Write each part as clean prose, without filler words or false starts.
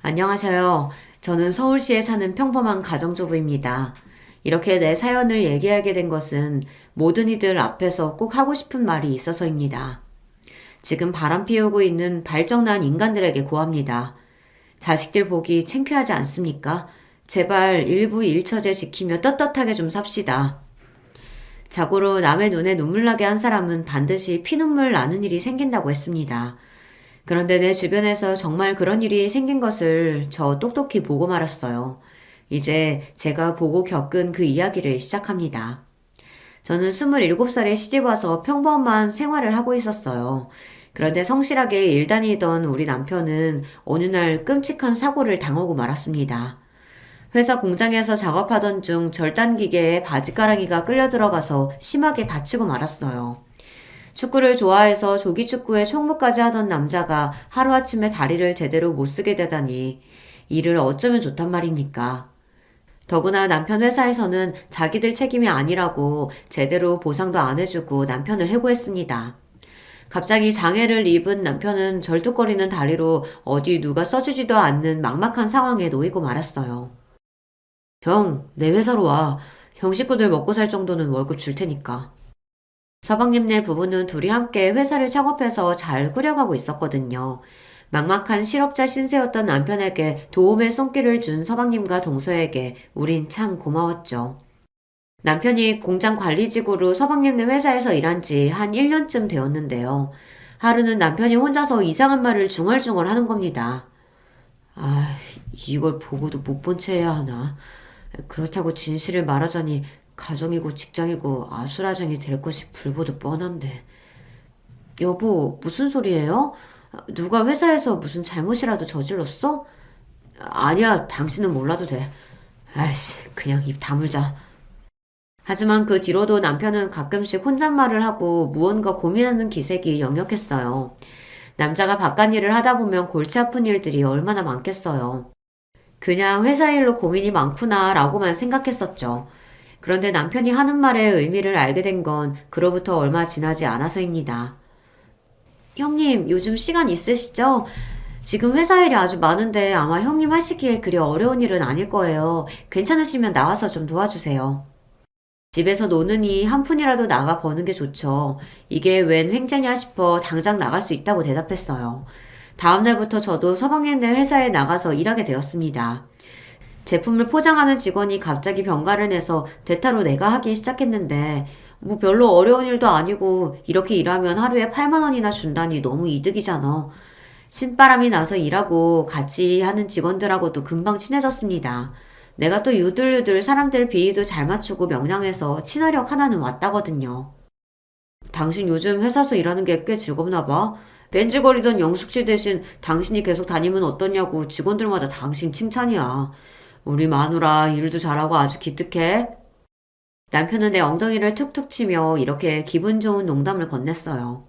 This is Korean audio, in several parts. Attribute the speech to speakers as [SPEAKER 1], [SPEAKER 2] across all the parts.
[SPEAKER 1] 안녕하세요. 저는 서울시에 사는 평범한 가정주부입니다. 이렇게 내 사연을 얘기하게 된 것은 모든 이들 앞에서 꼭 하고 싶은 말이 있어서입니다. 지금 바람 피우고 있는 발정난 인간들에게 고합니다. 자식들 보기 창피하지 않습니까? 제발 일부 일처제 지키며 떳떳하게 좀 삽시다. 자고로 남의 눈에 눈물 나게 한 사람은 반드시 피눈물 나는 일이 생긴다고 했습니다. 그런데 내 주변에서 정말 그런 일이 생긴 것을 저 똑똑히 보고 말았어요. 이제 제가 보고 겪은 그 이야기를 시작합니다. 저는 27살에 시집와서 평범한 생활을 하고 있었어요. 그런데 성실하게 일 다니던 우리 남편은 어느 날 끔찍한 사고를 당하고 말았습니다. 회사 공장에서 작업하던 중 절단기계에 바지가랑이가 끌려 들어가서 심하게 다치고 말았어요. 축구를 좋아해서 조기축구에 총무까지 하던 남자가 하루아침에 다리를 제대로 못 쓰게 되다니 일을 어쩌면 좋단 말입니까? 더구나 남편 회사에서는 자기들 책임이 아니라고 제대로 보상도 안 해주고 남편을 해고했습니다. 갑자기 장애를 입은 남편은 절뚝거리는 다리로 어디 누가 써주지도 않는 막막한 상황에 놓이고 말았어요. 형, 내 회사로 와. 형 식구들 먹고 살 정도는 월급 줄 테니까. 서방님네 부부는 둘이 함께 회사를 창업해서 잘 꾸려가고 있었거든요. 막막한 실업자 신세였던 남편에게 도움의 손길을 준 서방님과 동서에게 우린 참 고마웠죠. 남편이 공장 관리직으로 서방님네 회사에서 일한 지 한 1년쯤 되었는데요. 하루는 남편이 혼자서 이상한 말을 중얼중얼 하는 겁니다. 아, 이걸 보고도 못 본 채 해야 하나. 그렇다고 진실을 말하자니 가정이고 직장이고 아수라장이 될 것이 불보듯 뻔한데. 여보, 무슨 소리예요? 누가 회사에서 무슨 잘못이라도 저질렀어? 아니야, 당신은 몰라도 돼. 아이씨, 그냥 입 다물자. 하지만 그 뒤로도 남편은 가끔씩 혼잣말을 하고 무언가 고민하는 기색이 역력했어요. 남자가 바깥일을 하다 보면 골치 아픈 일들이 얼마나 많겠어요. 그냥 회사 일로 고민이 많구나 라고만 생각했었죠. 그런데 남편이 하는 말의 의미를 알게 된 건 그로부터 얼마 지나지 않아서입니다. 형님, 요즘 시간 있으시죠? 지금 회사 일이 아주 많은데 아마 형님 하시기에 그리 어려운 일은 아닐 거예요. 괜찮으시면 나와서 좀 도와주세요. 집에서 노느니 한 푼이라도 나가 버는 게 좋죠. 이게 웬 횡재냐 싶어 당장 나갈 수 있다고 대답했어요. 다음날부터 저도 서방님네 회사에 나가서 일하게 되었습니다. 제품을 포장하는 직원이 갑자기 병가를 내서 대타로 내가 하기 시작했는데 뭐 별로 어려운 일도 아니고 이렇게 일하면 하루에 8만 원이나 준다니 너무 이득이잖아. 신바람이 나서 일하고 같이 하는 직원들하고도 금방 친해졌습니다. 내가 또 유들유들 사람들 비위도 잘 맞추고 명랑해서 친화력 하나는 왔다거든요. 당신 요즘 회사에서 일하는 게 꽤 즐겁나 봐. 벤질거리던 영숙씨 대신 당신이 계속 다니면 어떠냐고 직원들마다 당신 칭찬이야. 우리 마누라 일도 잘하고 아주 기특해. 남편은 내 엉덩이를 툭툭 치며 이렇게 기분 좋은 농담을 건넸어요.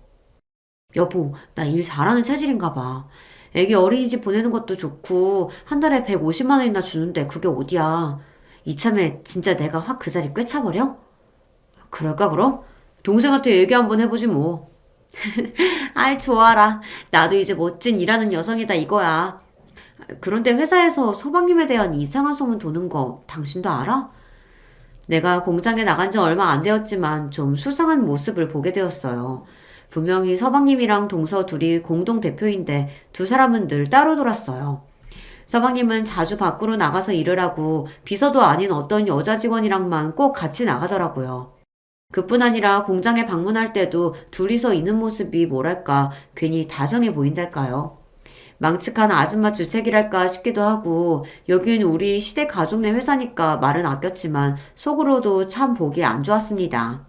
[SPEAKER 1] 여보, 나 일 잘하는 체질인가 봐. 애기 어린이집 보내는 것도 좋고 한 달에 150만 원이나 주는데 그게 어디야. 이참에 진짜 내가 확 그 자리 꿰차버려? 그럴까 그럼? 동생한테 얘기 한번 해보지 뭐. 아이 좋아라. 나도 이제 멋진 일하는 여성이다 이거야. 그런데 회사에서 서방님에 대한 이상한 소문 도는 거 당신도 알아? 내가 공장에 나간 지 얼마 안 되었지만 좀 수상한 모습을 보게 되었어요. 분명히 서방님이랑 동서 둘이 공동 대표인데 두 사람은 늘 따로 돌았어요. 서방님은 자주 밖으로 나가서 일을 하고 비서도 아닌 어떤 여자 직원이랑만 꼭 같이 나가더라고요. 그뿐 아니라 공장에 방문할 때도 둘이서 있는 모습이 뭐랄까 괜히 다정해 보인달까요? 망측한 아줌마 주책이랄까 싶기도 하고 여긴 우리 시댁 가족 내 회사니까 말은 아꼈지만 속으로도 참 보기 안 좋았습니다.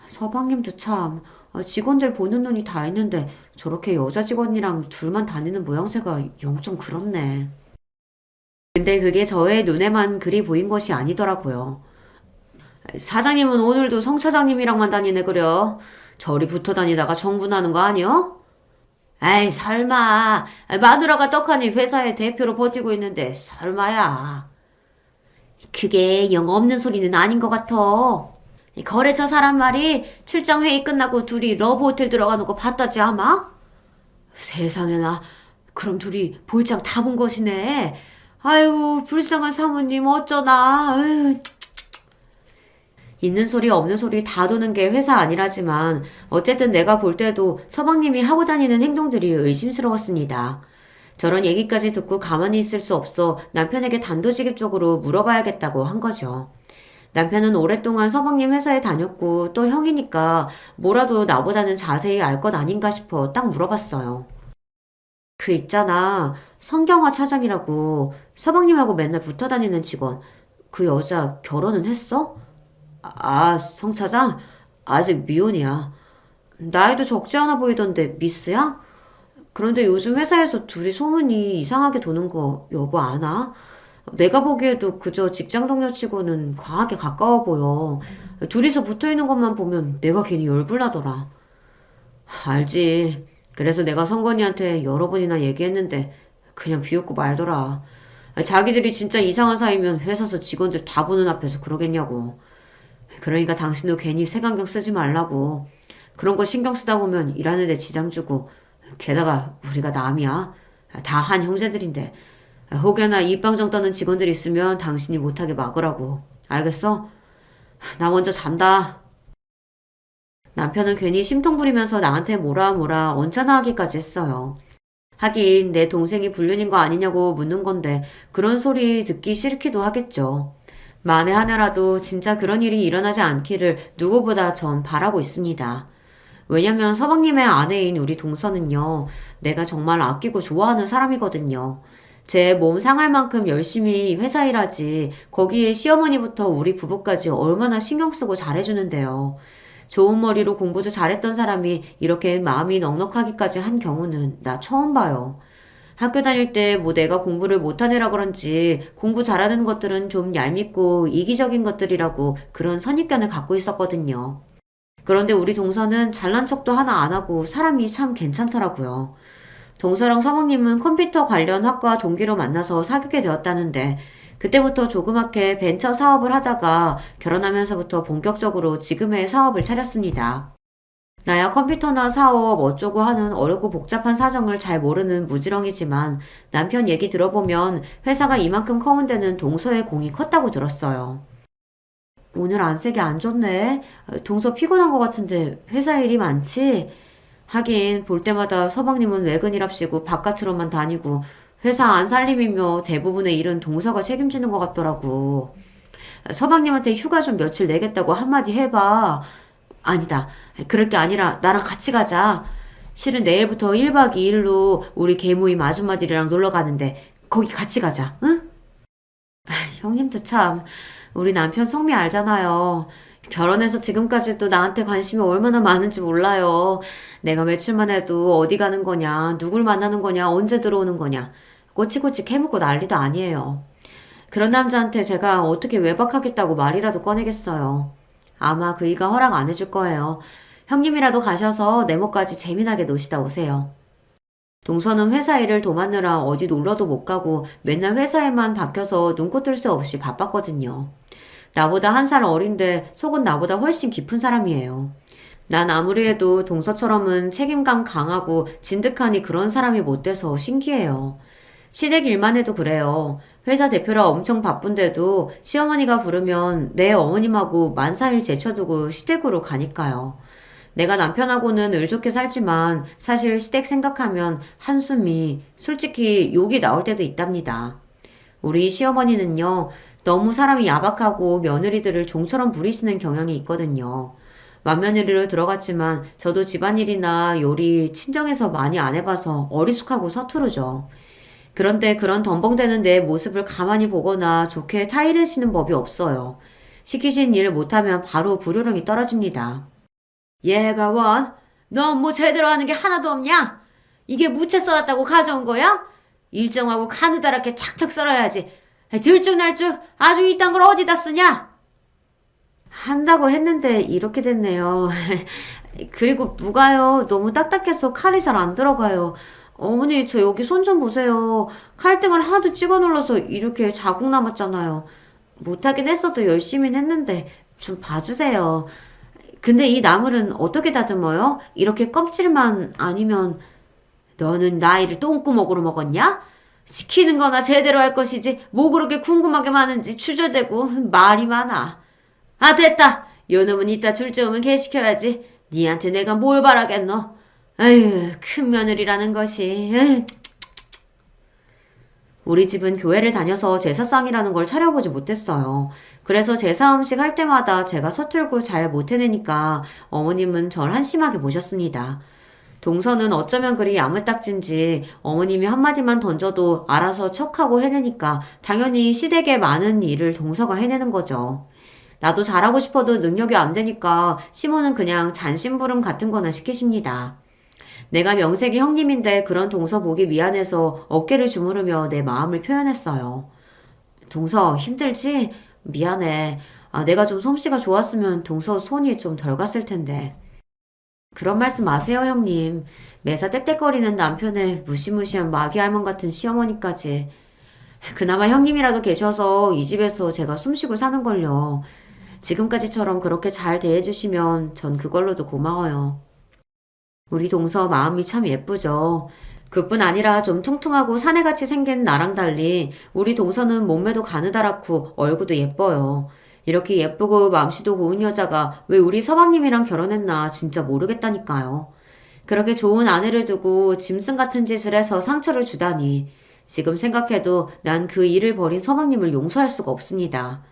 [SPEAKER 1] 서방님도 참 직원들 보는 눈이 다 있는데 저렇게 여자 직원이랑 둘만 다니는 모양새가 영 좀 그렇네. 근데 그게 저의 눈에만 그리 보인 것이 아니더라고요. 사장님은 오늘도 성 차장님이랑만 다니네 그려. 저리 붙어 다니다가 정분하는 거 아니여? 에이 설마 마누라가 떡하니 회사의 대표로 버티고 있는데 설마야. 그게 영 없는 소리는 아닌 것 같아. 거래처 사람 말이 출장 회의 끝나고 둘이 러브 호텔 들어가는 거 봤다지 아마? 세상에나 그럼 둘이 볼장 다 본 것이네. 아이고, 불쌍한 사모님 어쩌나. 으. 있는 소리 없는 소리 다 도는 게 회사 아니라지만 어쨌든 내가 볼 때도 서방님이 하고 다니는 행동들이 의심스러웠습니다. 저런 얘기까지 듣고 가만히 있을 수 없어 남편에게 단도직입적으로 물어봐야겠다고 한 거죠. 남편은 오랫동안 서방님 회사에 다녔고 또 형이니까 뭐라도 나보다는 자세히 알 것 아닌가 싶어 딱 물어봤어요. 그 있잖아. 성경화 차장이라고 서방님하고 맨날 붙어 다니는 직원. 그 여자 결혼은 했어? 성 차장? 아직 미혼이야. 나이도 적지 않아 보이던데 미스야? 그런데 요즘 회사에서 둘이 소문이 이상하게 도는 거 여보 아나? 내가 보기에도 그저 직장 동료치고는 과하게 가까워 보여. 둘이서 붙어 있는 것만 보면 내가 괜히 열불나더라. 알지. 그래서 내가 성건이한테 여러 번이나 얘기했는데 그냥 비웃고 말더라. 자기들이 진짜 이상한 사이면 회사에서 직원들 다 보는 앞에서 그러겠냐고. 그러니까 당신도 괜히 색안경 쓰지 말라고. 그런 거 신경 쓰다 보면 일하는데 지장 주고. 게다가 우리가 남이야. 다 한 형제들인데. 혹여나 입방정 떠는 직원들 있으면 당신이 못하게 막으라고. 알겠어? 나 먼저 잔다. 남편은 괜히 심통 부리면서 나한테 뭐라 언짢아 하기까지 했어요. 하긴 내 동생이 불륜인 거 아니냐고 묻는 건데 그런 소리 듣기 싫기도 하겠죠. 만에 하나라도 진짜 그런 일이 일어나지 않기를 누구보다 전 바라고 있습니다. 왜냐면 서방님의 아내인 우리 동서는요, 내가 정말 아끼고 좋아하는 사람이거든요. 제 몸 상할 만큼 열심히 회사 일하지, 거기에 시어머니부터 우리 부부까지 얼마나 신경 쓰고 잘해주는데요. 좋은 머리로 공부도 잘했던 사람이 이렇게 마음이 넉넉하기까지 한 경우는 나 처음 봐요. 학교 다닐 때 뭐 내가 공부를 못한 애라 그런지 공부 잘하는 것들은 좀 얄밉고 이기적인 것들이라고 그런 선입견을 갖고 있었거든요. 그런데 우리 동서는 잘난 척도 하나 안 하고 사람이 참 괜찮더라고요. 동서랑 서방님은 컴퓨터 관련 학과 동기로 만나서 사귀게 되었다는데 그때부터 조그맣게 벤처 사업을 하다가 결혼하면서부터 본격적으로 지금의 사업을 차렸습니다. 나야 컴퓨터나 사업 어쩌고 하는 어렵고 복잡한 사정을 잘 모르는 무지렁이지만 남편 얘기 들어보면 회사가 이만큼 커온 데는 동서의 공이 컸다고 들었어요. 오늘 안색이 안 좋네. 동서 피곤한 것 같은데 회사 일이 많지? 하긴 볼 때마다 서방님은 외근이랍시고 바깥으로만 다니고 회사 안 살림이며 대부분의 일은 동서가 책임지는 것 같더라고. 서방님한테 휴가 좀 며칠 내겠다고 한마디 해봐. 아니다. 그럴 게 아니라 나랑 같이 가자. 실은 내일부터 1박 2일로 우리 계모임 아줌마들이랑 놀러 가는데 거기 같이 가자. 응? 형님도 참 우리 남편 성미 알잖아요. 결혼해서 지금까지도 나한테 관심이 얼마나 많은지 몰라요. 내가 며칠만 해도 어디 가는 거냐, 누굴 만나는 거냐, 언제 들어오는 거냐. 꼬치꼬치 캐묻고 난리도 아니에요. 그런 남자한테 제가 어떻게 외박하겠다고 말이라도 꺼내겠어요. 아마 그이가 허락 안 해줄 거예요. 형님이라도 가셔서 네모까지 재미나게 노시다 오세요. 동서는 회사 일을 도맡느라 어디 놀러도 못 가고 맨날 회사에만 박혀서 눈코 뜰 새 없이 바빴거든요. 나보다 한 살 어린데 속은 나보다 훨씬 깊은 사람이에요. 난 아무리 해도 동서처럼은 책임감 강하고 진득하니 그런 사람이 못 돼서 신기해요. 시댁 일만 해도 그래요. 회사 대표라 엄청 바쁜데도 시어머니가 부르면 내 어머님하고 만사일 제쳐두고 시댁으로 가니까요. 내가 남편하고는 을 좋게 살지만 사실 시댁 생각하면 한숨이 솔직히 욕이 나올 때도 있답니다. 우리 시어머니는요, 너무 사람이 야박하고 며느리들을 종처럼 부리시는 경향이 있거든요. 맏며느리로 들어갔지만 저도 집안일이나 요리 친정에서 많이 안 해봐서 어리숙하고 서투르죠. 그런데 그런 덤벙대는 내 모습을 가만히 보거나 좋게 타이르시는 법이 없어요. 시키신 일 못하면 바로 불효령이 떨어집니다. 얘가 원, 넌 뭐 제대로 하는 게 하나도 없냐? 이게 무채 썰었다고 가져온 거야? 일정하고 가느다랗게 착착 썰어야지. 들쭉날쭉 아주 이딴 걸 어디다 쓰냐? 한다고 했는데 이렇게 됐네요. 그리고 무가요. 너무 딱딱해서 칼이 잘 안 들어가요. 어머니 저 여기 손 좀 보세요. 칼등을 하도 찍어 눌러서 이렇게 자국 남았잖아요. 못하긴 했어도 열심히 했는데 좀 봐주세요. 근데 이 나물은 어떻게 다듬어요? 이렇게 껍질만 아니면 너는 나이를 똥구멍으로 먹었냐? 시키는 거나 제대로 할 것이지 뭐 그렇게 궁금하게 많은지 주저대고 말이 많아. 아 됐다. 요놈은 이따 둘째 오면 개시켜야지. 니한테 내가 뭘 바라겠노. 아유 큰 며느리라는 것이. 에휴. 우리 집은 교회를 다녀서 제사상이라는 걸 차려보지 못했어요. 그래서 제사 음식 할 때마다 제가 서툴고 잘 못해내니까 어머님은 절 한심하게 보셨습니다. 동서는 어쩌면 그리 야물딱진지 어머님이 한마디만 던져도 알아서 척하고 해내니까 당연히 시댁의 많은 일을 동서가 해내는 거죠. 나도 잘하고 싶어도 능력이 안 되니까 시모는 그냥 잔심부름 같은 거나 시키십니다. 내가 명색이 형님인데 그런 동서 보기 미안해서 어깨를 주무르며 내 마음을 표현했어요. 동서 힘들지? 미안해. 내가 좀 솜씨가 좋았으면 동서 손이 좀 덜 갔을 텐데. 그런 말씀 마세요, 형님. 매사 떽떽거리는 남편의 무시무시한 마귀 할멈 같은 시어머니까지. 그나마 형님이라도 계셔서 이 집에서 제가 숨쉬고 사는걸요. 지금까지처럼 그렇게 잘 대해주시면 전 그걸로도 고마워요. 우리 동서 마음이 참 예쁘죠. 그뿐 아니라 좀 퉁퉁하고 사내같이 생긴 나랑 달리 우리 동서는 몸매도 가느다랗고 얼굴도 예뻐요. 이렇게 예쁘고 맘씨도 고운 여자가 왜 우리 서방님이랑 결혼했나 진짜 모르겠다니까요. 그렇게 좋은 아내를 두고 짐승 같은 짓을 해서 상처를 주다니. 지금 생각해도 난 그 일을 벌인 서방님을 용서할 수가 없습니다.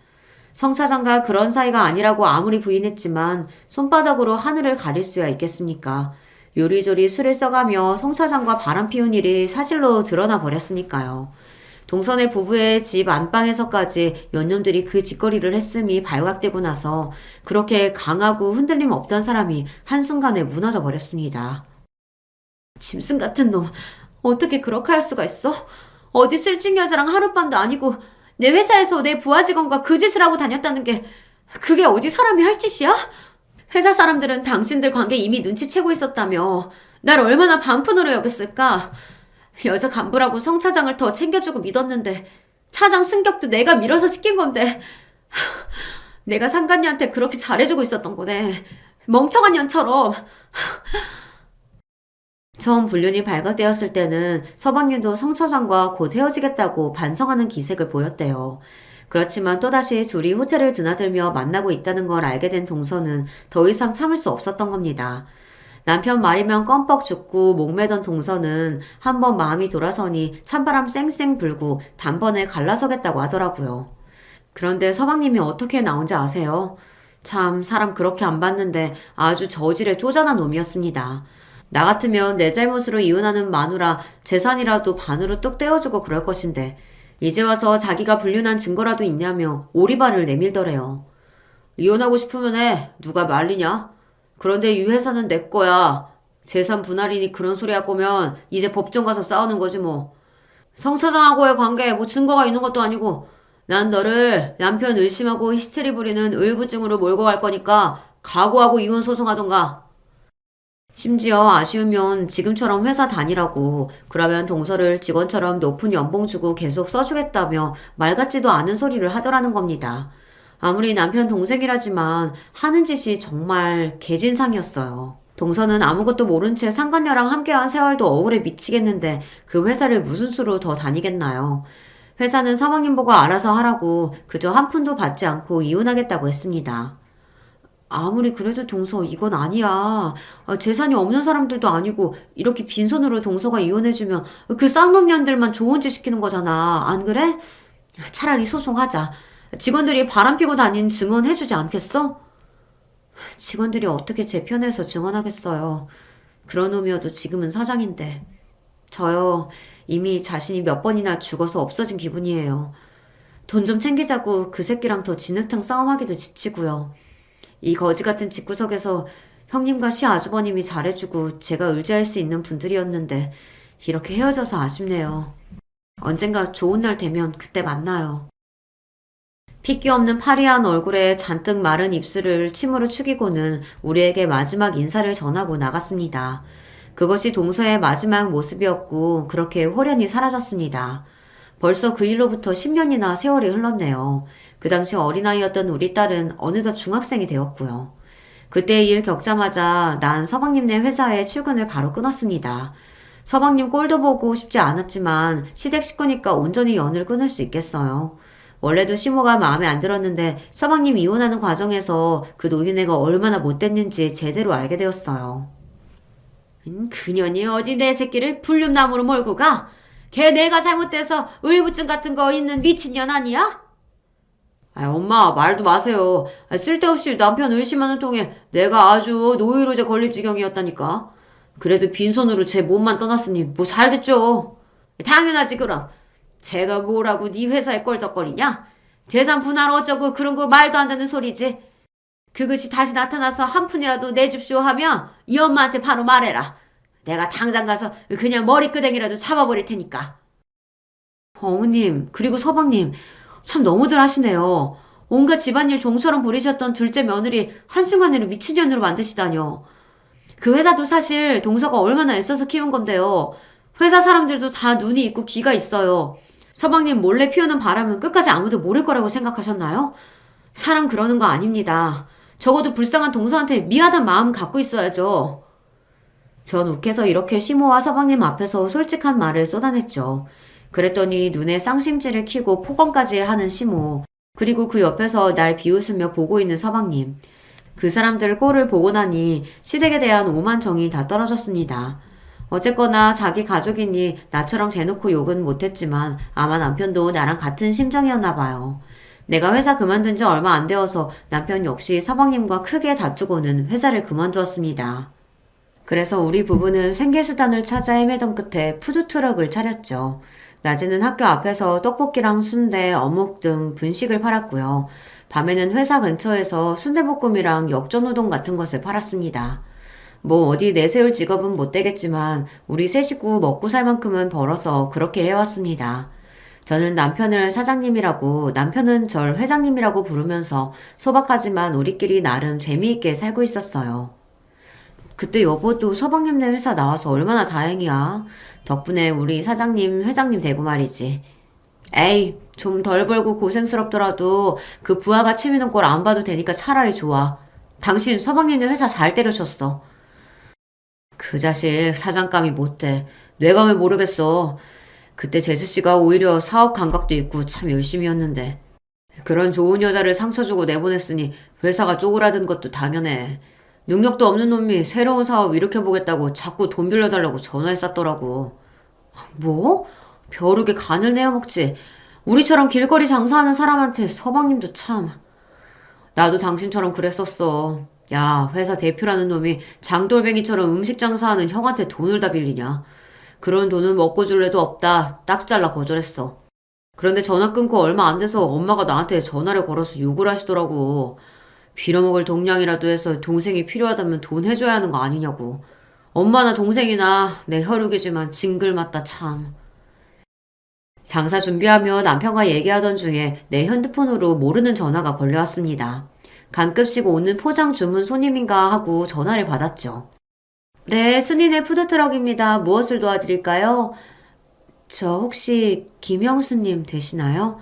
[SPEAKER 1] 성차장과 그런 사이가 아니라고 아무리 부인했지만 손바닥으로 하늘을 가릴 수야 있겠습니까? 요리조리 술을 써가며 성차장과 바람 피운 일이 사실로 드러나 버렸으니까요. 동선의 부부의 집 안방에서까지 연놈들이 그 짓거리를 했음이 발각되고 나서 그렇게 강하고 흔들림 없던 사람이 한순간에 무너져 버렸습니다. 짐승 같은 놈, 어떻게 그렇게 할 수가 있어? 어디 술집 여자랑 하룻밤도 아니고 내 회사에서 내 부하 직원과 그 짓을 하고 다녔다는 게 그게 어디 사람이 할 짓이야? 회사 사람들은 당신들 관계 이미 눈치채고 있었다며 날 얼마나 반푼으로 여겼을까? 여자 간부라고 성 차장을 더 챙겨주고 믿었는데 차장 승격도 내가 밀어서 시킨 건데 내가 상간녀한테 그렇게 잘해주고 있었던 거네. 멍청한 년처럼. 처음 불륜이 발각되었을 때는 서방님도 성 차장과 곧 헤어지겠다고 반성하는 기색을 보였대요. 그렇지만 또다시 둘이 호텔을 드나들며 만나고 있다는 걸 알게 된 동서는 더 이상 참을 수 없었던 겁니다. 남편 말이면 껌뻑 죽고 목매던 동서는 한번 마음이 돌아서니 찬바람 쌩쌩 불고 단번에 갈라서겠다고 하더라고요. 그런데 서방님이 어떻게 나온지 아세요? 참 사람 그렇게 안 봤는데 아주 저질의 쪼잔한 놈이었습니다. 나 같으면 내 잘못으로 이혼하는 마누라 재산이라도 반으로 뚝 떼어주고 그럴 것인데 이제 와서 자기가 불륜한 증거라도 있냐며 오리발을 내밀더래요. 이혼하고 싶으면 해. 누가 말리냐? 그런데 이 회사는 내 거야. 재산 분할이니 그런 소리 할 거면 이제 법정 가서 싸우는 거지 뭐. 성 차장하고의 관계에 뭐 증거가 있는 것도 아니고 난 너를 남편 의심하고 히스테리 부리는 의부증으로 몰고 갈 거니까 각오하고 이혼 소송하던가. 심지어 아쉬우면 지금처럼 회사 다니라고 그러면 동서를 직원처럼 높은 연봉 주고 계속 써주겠다며 말 같지도 않은 소리를 하더라는 겁니다. 아무리 남편 동생이라지만 하는 짓이 정말 개진상이었어요. 동서는 아무것도 모른 채 상간녀랑 함께한 세월도 억울해 미치겠는데 그 회사를 무슨 수로 더 다니겠나요? 회사는 사모님 보고 알아서 하라고 그저 한 푼도 받지 않고 이혼하겠다고 했습니다. 아무리 그래도 동서 이건 아니야. 재산이 없는 사람들도 아니고 이렇게 빈손으로 동서가 이혼해주면 그 쌍놈년들만 좋은 짓 시키는 거잖아. 안 그래? 차라리 소송하자. 직원들이 바람피고 다닌 증언해주지 않겠어? 직원들이 어떻게 제 편에서 증언하겠어요. 그런 놈이어도 지금은 사장인데. 저요. 이미 자신이 몇 번이나 죽어서 없어진 기분이에요. 돈 좀 챙기자고 그 새끼랑 더 진흙탕 싸움하기도 지치고요. 이 거지 같은 집구석에서 형님과 시아주버님이 잘해주고 제가 의지할 수 있는 분들이었는데 이렇게 헤어져서 아쉽네요. 언젠가 좋은 날 되면 그때 만나요. 핏기 없는 파리한 얼굴에 잔뜩 마른 입술을 침으로 축이고는 우리에게 마지막 인사를 전하고 나갔습니다. 그것이 동서의 마지막 모습이었고 그렇게 홀연히 사라졌습니다. 벌써 그 일로부터 10년이나 세월이 흘렀네요. 그 당시 어린아이였던 우리 딸은 어느덧 중학생이 되었고요. 그때 일 겪자마자 난 서방님네 회사에 출근을 바로 끊었습니다. 서방님 꼴도 보고 싶지 않았지만 시댁 식구니까 온전히 연을 끊을 수 있겠어요. 원래도 시모가 마음에 안 들었는데 서방님 이혼하는 과정에서 그 노인네가 얼마나 못됐는지 제대로 알게 되었어요. 그년이 어디 내 새끼를 불륜나무로 몰고 가? 걔 내가 잘못돼서 의부증 같은 거 있는 미친년 아니야? 엄마 말도 마세요. 쓸데없이 남편 의심하는 통에 내가 아주 노이로제 걸릴 지경이었다니까. 그래도 빈손으로 제 몸만 떠났으니 뭐 잘됐죠. 당연하지 그럼. 제가 뭐라고 네 회사에 껄떡거리냐? 재산 분할 어쩌고 그런 거 말도 안 되는 소리지. 그것이 다시 나타나서 한 푼이라도 내줍쇼 하면 이 엄마한테 바로 말해라. 내가 당장 가서 그냥 머리끄댕이라도 잡아버릴 테니까. 어머님, 그리고 서방님, 참 너무들 하시네요. 온갖 집안일 종처럼 부리셨던 둘째 며느리 한순간에는 미친년으로 만드시다뇨. 그 회사도 사실 동서가 얼마나 애써서 키운 건데요. 회사 사람들도 다 눈이 있고 귀가 있어요. 서방님 몰래 피우는 바람은 끝까지 아무도 모를 거라고 생각하셨나요? 사람 그러는 거 아닙니다. 적어도 불쌍한 동서한테 미안한 마음 갖고 있어야죠. 전 욱해서 이렇게 시모와 서방님 앞에서 솔직한 말을 쏟아냈죠. 그랬더니 눈에 쌍심지를 켜고 폭언까지 하는 시모, 그리고 그 옆에서 날 비웃으며 보고 있는 서방님. 그 사람들 꼴을 보고 나니 시댁에 대한 오만 정이 다 떨어졌습니다. 어쨌거나 자기 가족이니 나처럼 대놓고 욕은 못했지만 아마 남편도 나랑 같은 심정이었나 봐요. 내가 회사 그만둔 지 얼마 안 되어서 남편 역시 서방님과 크게 다투고는 회사를 그만두었습니다. 그래서 우리 부부는 생계수단을 찾아 헤매던 끝에 푸드트럭을 차렸죠. 낮에는 학교 앞에서 떡볶이랑 순대, 어묵 등 분식을 팔았고요. 밤에는 회사 근처에서 순대볶음이랑 역전우동 같은 것을 팔았습니다. 뭐 어디 내세울 직업은 못 되겠지만 우리 세 식구 먹고 살 만큼은 벌어서 그렇게 해왔습니다. 저는 남편을 사장님이라고 남편은 절 회장님이라고 부르면서 소박하지만 우리끼리 나름 재미있게 살고 있었어요. 그때 여보도 서방님네 회사 나와서 얼마나 다행이야. 덕분에 우리 사장님, 회장님 되고 말이지. 에이, 좀 덜 벌고 고생스럽더라도 그 부하가 치미는 꼴 안 봐도 되니까 차라리 좋아. 당신 서방님네 회사 잘 때려쳤어. 그 자식 사장감이 못돼. 내가 왜 모르겠어. 그때 제스씨가 오히려 사업 감각도 있고 참 열심히 했는데. 그런 좋은 여자를 상처 주고 내보냈으니 회사가 쪼그라든 것도 당연해. 능력도 없는 놈이 새로운 사업 일으켜보겠다고 자꾸 돈 빌려달라고 전화했었더라고. 뭐? 벼룩에 간을 내어먹지. 우리처럼 길거리 장사하는 사람한테 서방님도 참. 나도 당신처럼 그랬었어. 야, 회사 대표라는 놈이 장돌뱅이처럼 음식 장사하는 형한테 돈을 다 빌리냐. 그런 돈은 먹고 줄 애도 없다. 딱 잘라 거절했어. 그런데 전화 끊고 얼마 안 돼서 엄마가 나한테 전화를 걸어서 욕을 하시더라고. 빌어먹을 동량이라도 해서 동생이 필요하다면 돈 해줘야 하는 거 아니냐고. 엄마나 동생이나 내 혈육이지만 징글맞다 참. 장사 준비하며 남편과 얘기하던 중에 내 핸드폰으로 모르는 전화가 걸려왔습니다. 간급식 오는 포장 주문 손님인가 하고 전화를 받았죠. 네, 순이네 푸드트럭입니다. 무엇을 도와드릴까요? 저 혹시 김영수님 되시나요?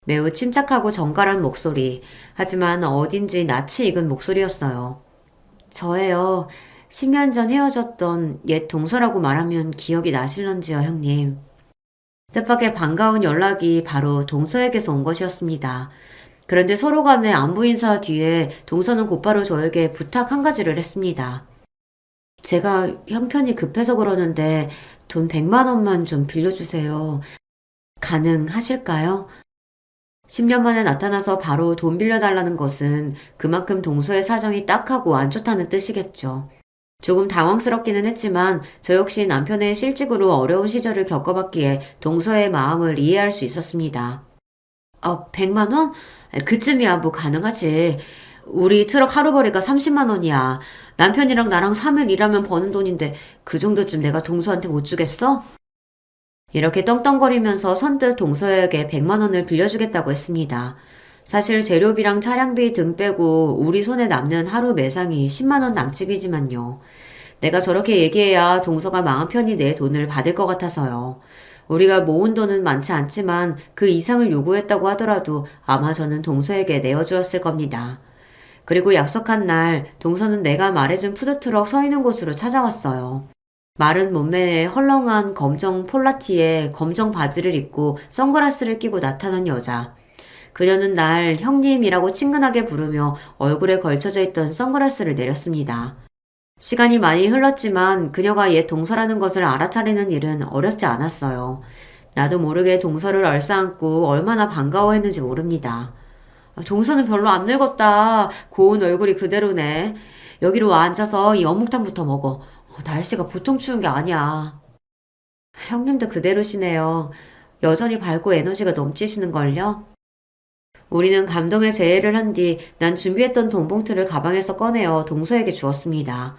[SPEAKER 1] 매우 침착하고 정갈한 목소리. 하지만 어딘지 낯이 익은 목소리였어요. 저예요. 10년 전 헤어졌던 옛 동서라고 말하면 기억이 나실런지요, 형님. 뜻밖의 반가운 연락이 바로 동서에게서 온 것이었습니다. 그런데 서로 간의 안부 인사 뒤에 동서는 곧바로 저에게 부탁 한 가지를 했습니다. 제가 형편이 급해서 그러는데 돈 100만 원만 좀 빌려주세요. 가능하실까요? 10년 만에 나타나서 바로 돈 빌려달라는 것은 그만큼 동서의 사정이 딱하고 안 좋다는 뜻이겠죠. 조금 당황스럽기는 했지만 저 역시 남편의 실직으로 어려운 시절을 겪어봤기에 동서의 마음을 이해할 수 있었습니다. 100만 원? 그쯤이야 뭐 가능하지. 우리 트럭 하루벌이가 30만 원이야. 남편이랑 나랑 3일 일하면 버는 돈인데 그 정도쯤 내가 동서한테 못 주겠어? 이렇게 떵떵거리면서 선뜻 동서에게 100만 원을 빌려주겠다고 했습니다. 사실 재료비랑 차량비 등 빼고 우리 손에 남는 하루 매상이 10만 원 남짓이지만요. 내가 저렇게 얘기해야 동서가 마음 편히 내 돈을 받을 것 같아서요. 우리가 모은 돈은 많지 않지만 그 이상을 요구했다고 하더라도 아마 저는 동서에게 내어주었을 겁니다. 그리고 약속한 날 동서는 내가 말해준 푸드트럭 서 있는 곳으로 찾아왔어요. 마른 몸매에 헐렁한 검정 폴라티에 검정 바지를 입고 선글라스를 끼고 나타난 여자. 그녀는 날 형님이라고 친근하게 부르며 얼굴에 걸쳐져 있던 선글라스를 내렸습니다. 시간이 많이 흘렀지만 그녀가 옛 동서라는 것을 알아차리는 일은 어렵지 않았어요. 나도 모르게 동서를 얼싸안고 얼마나 반가워했는지 모릅니다. 동서는 별로 안 늙었다. 고운 얼굴이 그대로네. 여기로 와 앉아서 이 어묵탕부터 먹어. 날씨가 보통 추운 게 아니야. 형님도 그대로시네요. 여전히 밝고 에너지가 넘치시는걸요? 우리는 감동의 재해를 한 뒤 난 준비했던 돈 봉투를 가방에서 꺼내어 동서에게 주었습니다.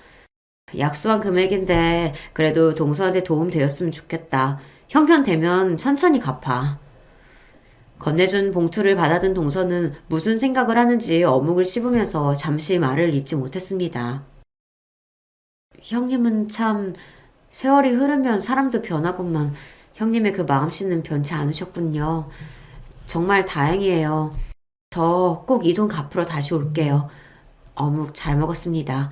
[SPEAKER 1] 약소한 금액인데 그래도 동서한테 도움 되었으면 좋겠다. 형편되면 천천히 갚아. 건네준 봉투를 받아든 동서는 무슨 생각을 하는지 어묵을 씹으면서 잠시 말을 잇지 못했습니다. 형님은 참 세월이 흐르면 사람도 변하건만 형님의 그 마음씨는 변치 않으셨군요. 정말 다행이에요. 저 꼭 이 돈 갚으러 다시 올게요. 어묵 잘 먹었습니다.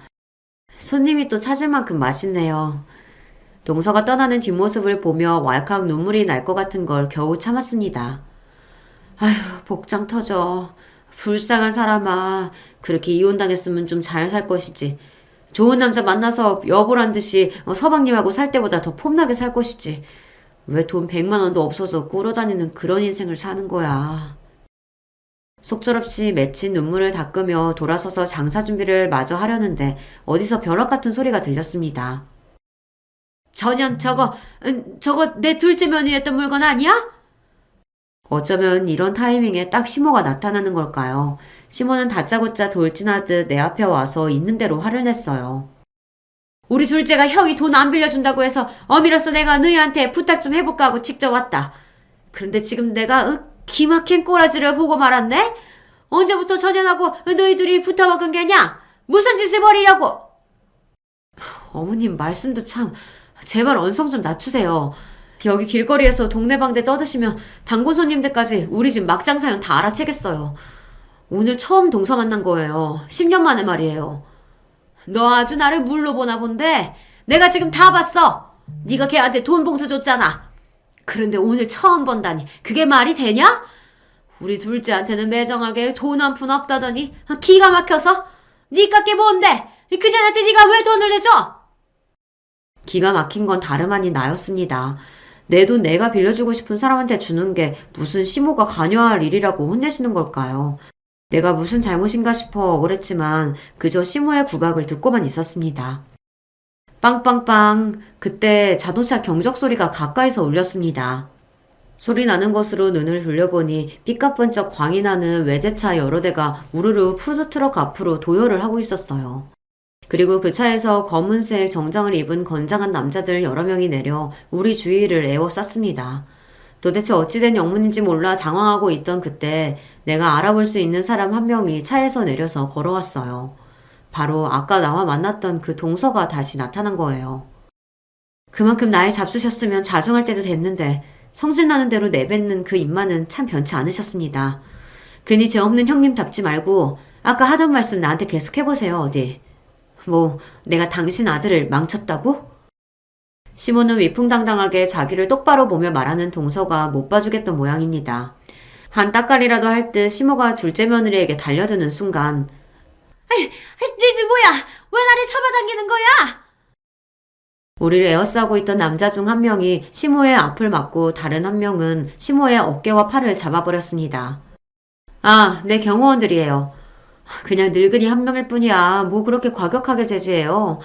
[SPEAKER 1] 손님이 또 찾을 만큼 맛있네요. 동서가 떠나는 뒷모습을 보며 왈칵 눈물이 날 것 같은 걸 겨우 참았습니다. 아휴, 복장 터져. 불쌍한 사람아. 그렇게 이혼당했으면 좀 잘 살 것이지. 좋은 남자 만나서 여보란 듯이 서방님하고 살 때보다 더 폼나게 살 것이지. 왜 돈 100만 원도 없어서 끌어다니는 그런 인생을 사는 거야. 속절없이 맺힌 눈물을 닦으며 돌아서서 장사 준비를 마저 하려는데 어디서 벼락 같은 소리가 들렸습니다. 전현 저거 내 둘째 며느리였던 물건 아니야? 어쩌면 이런 타이밍에 딱 시모가 나타나는 걸까요? 시모는 다짜고짜 돌진하듯 내 앞에 와서 있는 대로 화를 냈어요. 우리 둘째가 형이 돈 안 빌려준다고 해서 어미로서 내가 너희한테 부탁 좀 해볼까 하고 직접 왔다. 그런데 지금 내가 기막힌 꼬라지를 보고 말았네? 언제부터 전현하고 너희 둘이 붙어먹은 게냐? 무슨 짓을 벌이려고? 어머님 말씀도 참 제발 언성 좀 낮추세요. 여기 길거리에서 동네방네 떠드시면 단골 손님들까지 우리 집 막장 사연 다 알아채겠어요. 오늘 처음 동서 만난 거예요. 10년 만에 말이에요. 너 아주 나를 물로 보나 본데 내가 지금 다 봤어. 네가 걔한테 돈 봉투 줬잖아. 그런데 오늘 처음 본다니 그게 말이 되냐? 우리 둘째한테는 매정하게 돈 한 푼 없다더니 기가 막혀서 네 깎게 뭔데? 그년한테 네가 왜 돈을 내줘? 기가 막힌 건 다름 아닌 나였습니다. 내 돈 내가 빌려주고 싶은 사람한테 주는 게 무슨 시모가 관여할 일이라고 혼내시는 걸까요? 내가 무슨 잘못인가 싶어 억울했지만 그저 시모의 구박을 듣고만 있었습니다. 빵빵빵. 그때 자동차 경적 소리가 가까이서 울렸습니다. 소리 나는 곳으로 눈을 돌려보니 삐까뻔쩍 광이 나는 외제차 여러 대가 우르르 푸드트럭 앞으로 도열을 하고 있었어요. 그리고 그 차에서 검은색 정장을 입은 건장한 남자들 여러 명이 내려 우리 주위를 에워쌌습니다. 도대체 어찌된 영문인지 몰라 당황하고 있던 그때 내가 알아볼 수 있는 사람 한 명이 차에서 내려서 걸어왔어요. 바로 아까 나와 만났던 그 동서가 다시 나타난 거예요. 그만큼 나에 잡수셨으면 자중할 때도 됐는데 성질나는 대로 내뱉는 그 입만은 참 변치 않으셨습니다. 괜히 죄 없는 형님답지 말고 아까 하던 말씀 나한테 계속 해보세요. 어디. 뭐 내가 당신 아들을 망쳤다고? 시모는 위풍당당하게 자기를 똑바로 보며 말하는 동서가 못 봐주겠던 모양입니다. 한 따까리라도 할 듯 시모가 둘째 며느리에게 달려드는 순간 네 뭐야? 왜 나를 잡아당기는 거야? 우리를 에워싸고 있던 남자 중 한 명이 시모의 앞을 막고 다른 한 명은 시모의 어깨와 팔을 잡아버렸습니다. 아, 내 경호원들이에요. 그냥 늙은이 한 명일 뿐이야. 뭐 그렇게 과격하게 제지해요.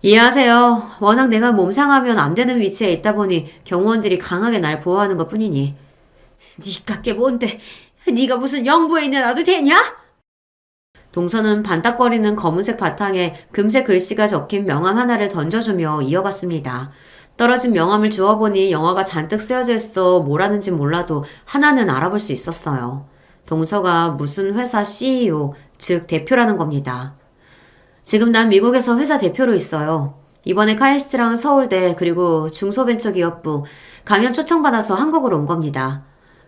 [SPEAKER 1] 이해하세요. 워낙 내가 몸 상하면 안 되는 위치에 있다 보니 경호원들이 강하게 날 보호하는 것 뿐이니. 니깎게 뭔데? 니가 무슨 영부에 있는 아도 되냐? 동서는 반딱거리는 검은색 바탕에 금색 글씨가 적힌 명함 하나를 던져주며 이어갔습니다. 떨어진 명함을 주워보니 영어가 잔뜩 쓰여져 있어 뭐라는지 몰라도 하나는 알아볼 수 있었어요. 동서가 무슨 회사 CEO, 즉 대표라는 겁니다. 지금 난 미국에서 회사 대표로 있어요. 이번에 카이스트랑 서울대 그리고 중소벤처기업부 강연 초청받아서 한국으로 온 겁니다.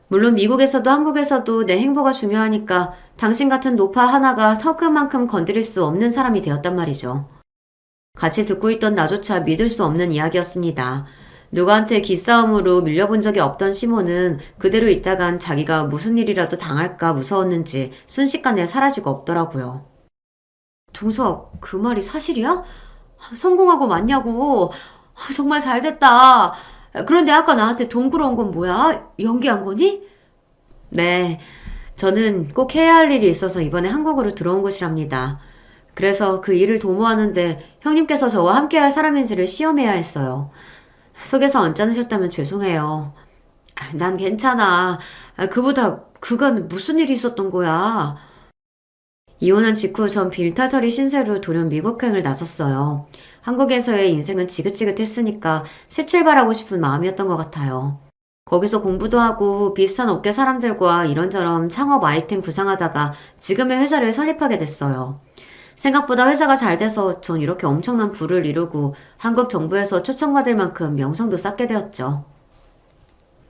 [SPEAKER 1] 물론 미국에서도 한국에서도 내 행보가 중요하니까 당신 같은 노파 하나가 턱그만큼 건드릴 수 없는 사람이 되었단 말이죠. 같이 듣고 있던 나조차 믿을 수 없는 이야기였습니다. 누구한테 기싸움으로 밀려본 적이 없던 시몬은 그대로 있다간 자기가 무슨 일이라도 당할까 무서웠는지 순식간에 사라지고 없더라고요. 동서, 그 말이 사실이야? 성공하고 맞냐고. 정말 잘됐다. 그런데 아까 나한테 돈 끌어온 건 뭐야? 연기한 거니? 네, 저는 꼭 해야 할 일이 있어서 이번에 한국으로 들어온 것이랍니다. 그래서 그 일을 도모하는데 형님께서 저와 함께할 사람인지를 시험해야 했어요. 속에서 언짢으셨다면 죄송해요. 난 괜찮아. 그보다 그간 무슨 일이 있었던 거야? 이혼한 직후 전 빌탈털이 신세로 돌연 미국행을 나섰어요. 한국에서의 인생은 지긋지긋했으니까 새 출발하고 싶은 마음이었던 것 같아요. 거기서 공부도 하고 비슷한 업계 사람들과 이런저런 창업 아이템 구상하다가 지금의 회사를 설립하게 됐어요. 생각보다 회사가 잘 돼서 전 이렇게 엄청난 부를 이루고 한국 정부에서 초청받을 만큼 명성도 쌓게 되었죠.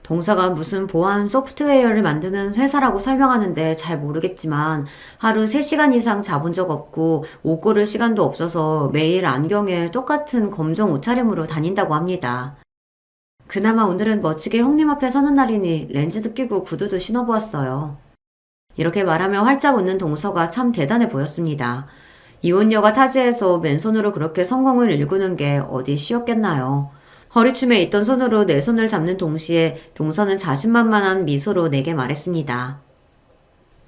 [SPEAKER 1] 동사가 무슨 보안 소프트웨어를 만드는 회사라고 설명하는데 잘 모르겠지만 하루 3시간 이상 자본 적 없고 옷 고를 시간도 없어서 매일 안경에 똑같은 검정 옷차림으로 다닌다고 합니다. 그나마 오늘은 멋지게 형님 앞에 서는 날이니 렌즈도 끼고 구두도 신어보았어요. 이렇게 말하며 활짝 웃는 동서가 참 대단해 보였습니다. 이혼녀가 타지에서 맨손으로 그렇게 성공을 일구는 게 어디 쉬웠겠나요? 허리춤에 있던 손으로 내 손을 잡는 동시에 동서는 자신만만한 미소로 내게 말했습니다.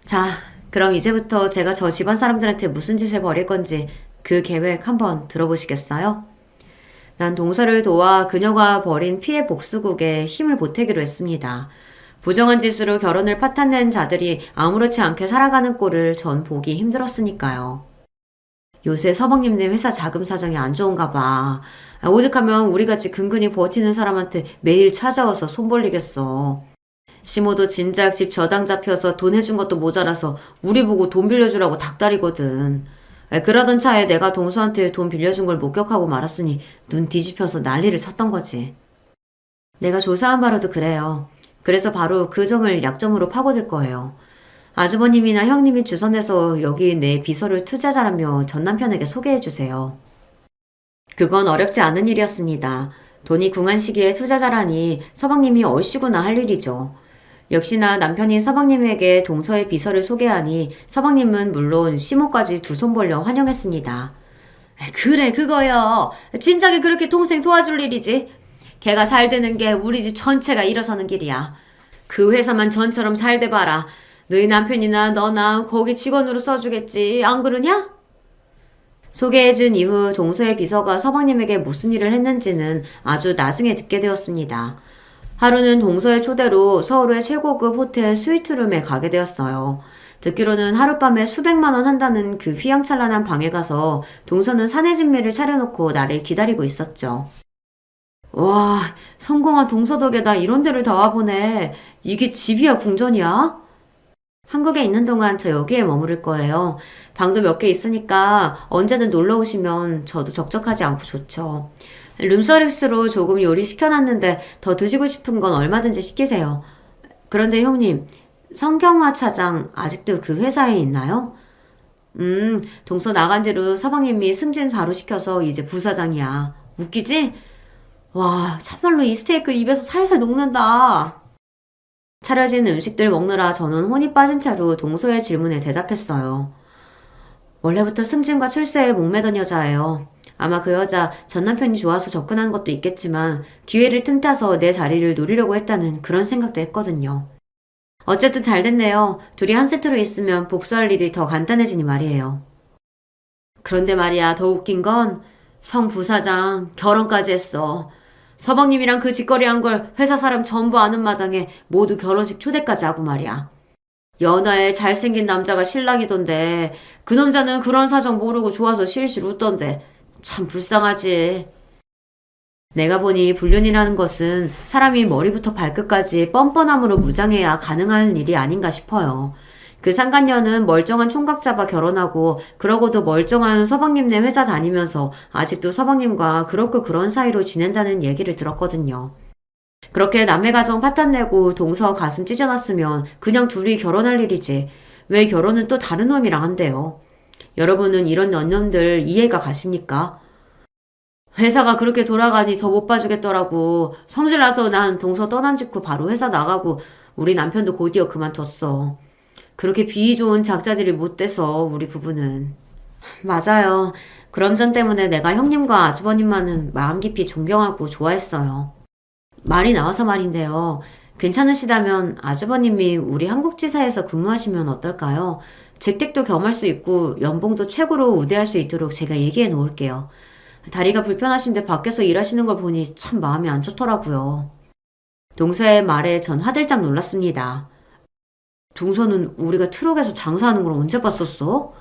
[SPEAKER 1] 자, 그럼 이제부터 제가 저 집안 사람들한테 무슨 짓을 벌일 건지 그 계획 한번 들어보시겠어요? 난 동서를 도와 그녀가 벌인 피해 복수국에 힘을 보태기로 했습니다. 부정한 짓으로 결혼을 파탄낸 자들이 아무렇지 않게 살아가는 꼴을 전 보기 힘들었으니까요. 요새 서방님네 회사 자금 사정이 안 좋은가 봐. 오죽하면 우리같이 근근히 버티는 사람한테 매일 찾아와서 손 벌리겠어. 시모도 진작 집 저당 잡혀서 돈 해준 것도 모자라서 우리 보고 돈 빌려주라고 닥다리거든. 그러던 차에 내가 동서한테 돈 빌려준 걸 목격하고 말았으니 눈 뒤집혀서 난리를 쳤던 거지. 내가 조사한 바로도 그래요. 그래서 바로 그 점을 약점으로 파고들 거예요. 아주버님이나 형님이 주선해서 여기 내 비서를 투자자라며 전 남편에게 소개해주세요. 그건 어렵지 않은 일이었습니다. 돈이 궁한 시기에 투자자라니 서방님이 얼씨구나 할 일이죠. 역시나 남편이 서방님에게 동서의 비서를 소개하니 서방님은 물론 시모까지 두 손 벌려 환영했습니다. 그래 그거요. 진작에 그렇게 동생 도와줄 일이지. 걔가 잘 되는 게 우리 집 전체가 일어서는 길이야. 그 회사만 전처럼 잘 돼봐라. 너희 남편이나 너나 거기 직원으로 써주겠지. 안 그러냐? 소개해준 이후 동서의 비서가 서방님에게 무슨 일을 했는지는 아주 나중에 듣게 되었습니다. 하루는 동서의 초대로 서울의 최고급 호텔 스위트룸에 가게 되었어요. 듣기로는 하룻밤에 수백만 원 한다는 그 휘황찬란한 방에 가서 동서는 사내진매를 차려놓고 나를 기다리고 있었죠. 와, 성공한 동서 덕에다 이런 데를 다 와보네. 이게 집이야 궁전이야? 한국에 있는 동안 저 여기에 머무를 거예요. 방도 몇 개 있으니까 언제든 놀러 오시면 저도 적적하지 않고 좋죠. 룸서비스로 조금 요리 시켜놨는데 더 드시고 싶은 건 얼마든지 시키세요. 그런데 형님, 성경화 차장 아직도 그 회사에 있나요? 동서 나간 뒤로 서방님이 승진 바로 시켜서 이제 부사장이야. 웃기지? 와, 참말로 이 스테이크 입에서 살살 녹는다. 차려진 음식들 먹느라 저는 혼이 빠진 채로 동서의 질문에 대답했어요. 원래부터 승진과 출세에 목매던 여자예요. 아마 그 여자 전 남편이 좋아서 접근한 것도 있겠지만 기회를 틈타서 내 자리를 노리려고 했다는 그런 생각도 했거든요. 어쨌든 잘 됐네요. 둘이 한 세트로 있으면 복수할 일이 더 간단해지니 말이에요. 그런데 말이야 더 웃긴 건 성 부사장 결혼까지 했어. 서방님이랑 그 짓거리 한 걸 회사 사람 전부 아는 마당에 모두 결혼식 초대까지 하고 말이야. 연하에 잘생긴 남자가 신랑이던데 그 남자는 그런 사정 모르고 좋아서 실실 웃던데 참 불쌍하지. 내가 보니 불륜이라는 것은 사람이 머리부터 발끝까지 뻔뻔함으로 무장해야 가능한 일이 아닌가 싶어요. 그 상간녀는 멀쩡한 총각 잡아 결혼하고 그러고도 멀쩡한 서방님네 회사 다니면서 아직도 서방님과 그렇고 그런 사이로 지낸다는 얘기를 들었거든요. 그렇게 남의 가정 파탄내고 동서 가슴 찢어놨으면 그냥 둘이 결혼할 일이지. 왜 결혼은 또 다른 놈이랑 한대요. 여러분은 이런 연념들 이해가 가십니까? 회사가 그렇게 돌아가니 더 못 봐주겠더라고. 성질나서 난 동서 떠난 직후 바로 회사 나가고 우리 남편도 곧이어 그만뒀어. 그렇게 비위 좋은 작자질이 못 돼서 우리 부부는. 맞아요. 그런 점 때문에 내가 형님과 아주버님만은 마음 깊이 존경하고 좋아했어요. 말이 나와서 말인데요. 괜찮으시다면 아주버님이 우리 한국지사에서 근무하시면 어떨까요? 재택도 겸할 수 있고 연봉도 최고로 우대할 수 있도록 제가 얘기해 놓을게요. 다리가 불편하신데 밖에서 일하시는 걸 보니 참 마음이 안 좋더라고요. 동서의 말에 전 화들짝 놀랐습니다. 동서는 우리가 트럭에서 장사하는 걸 언제 봤었어?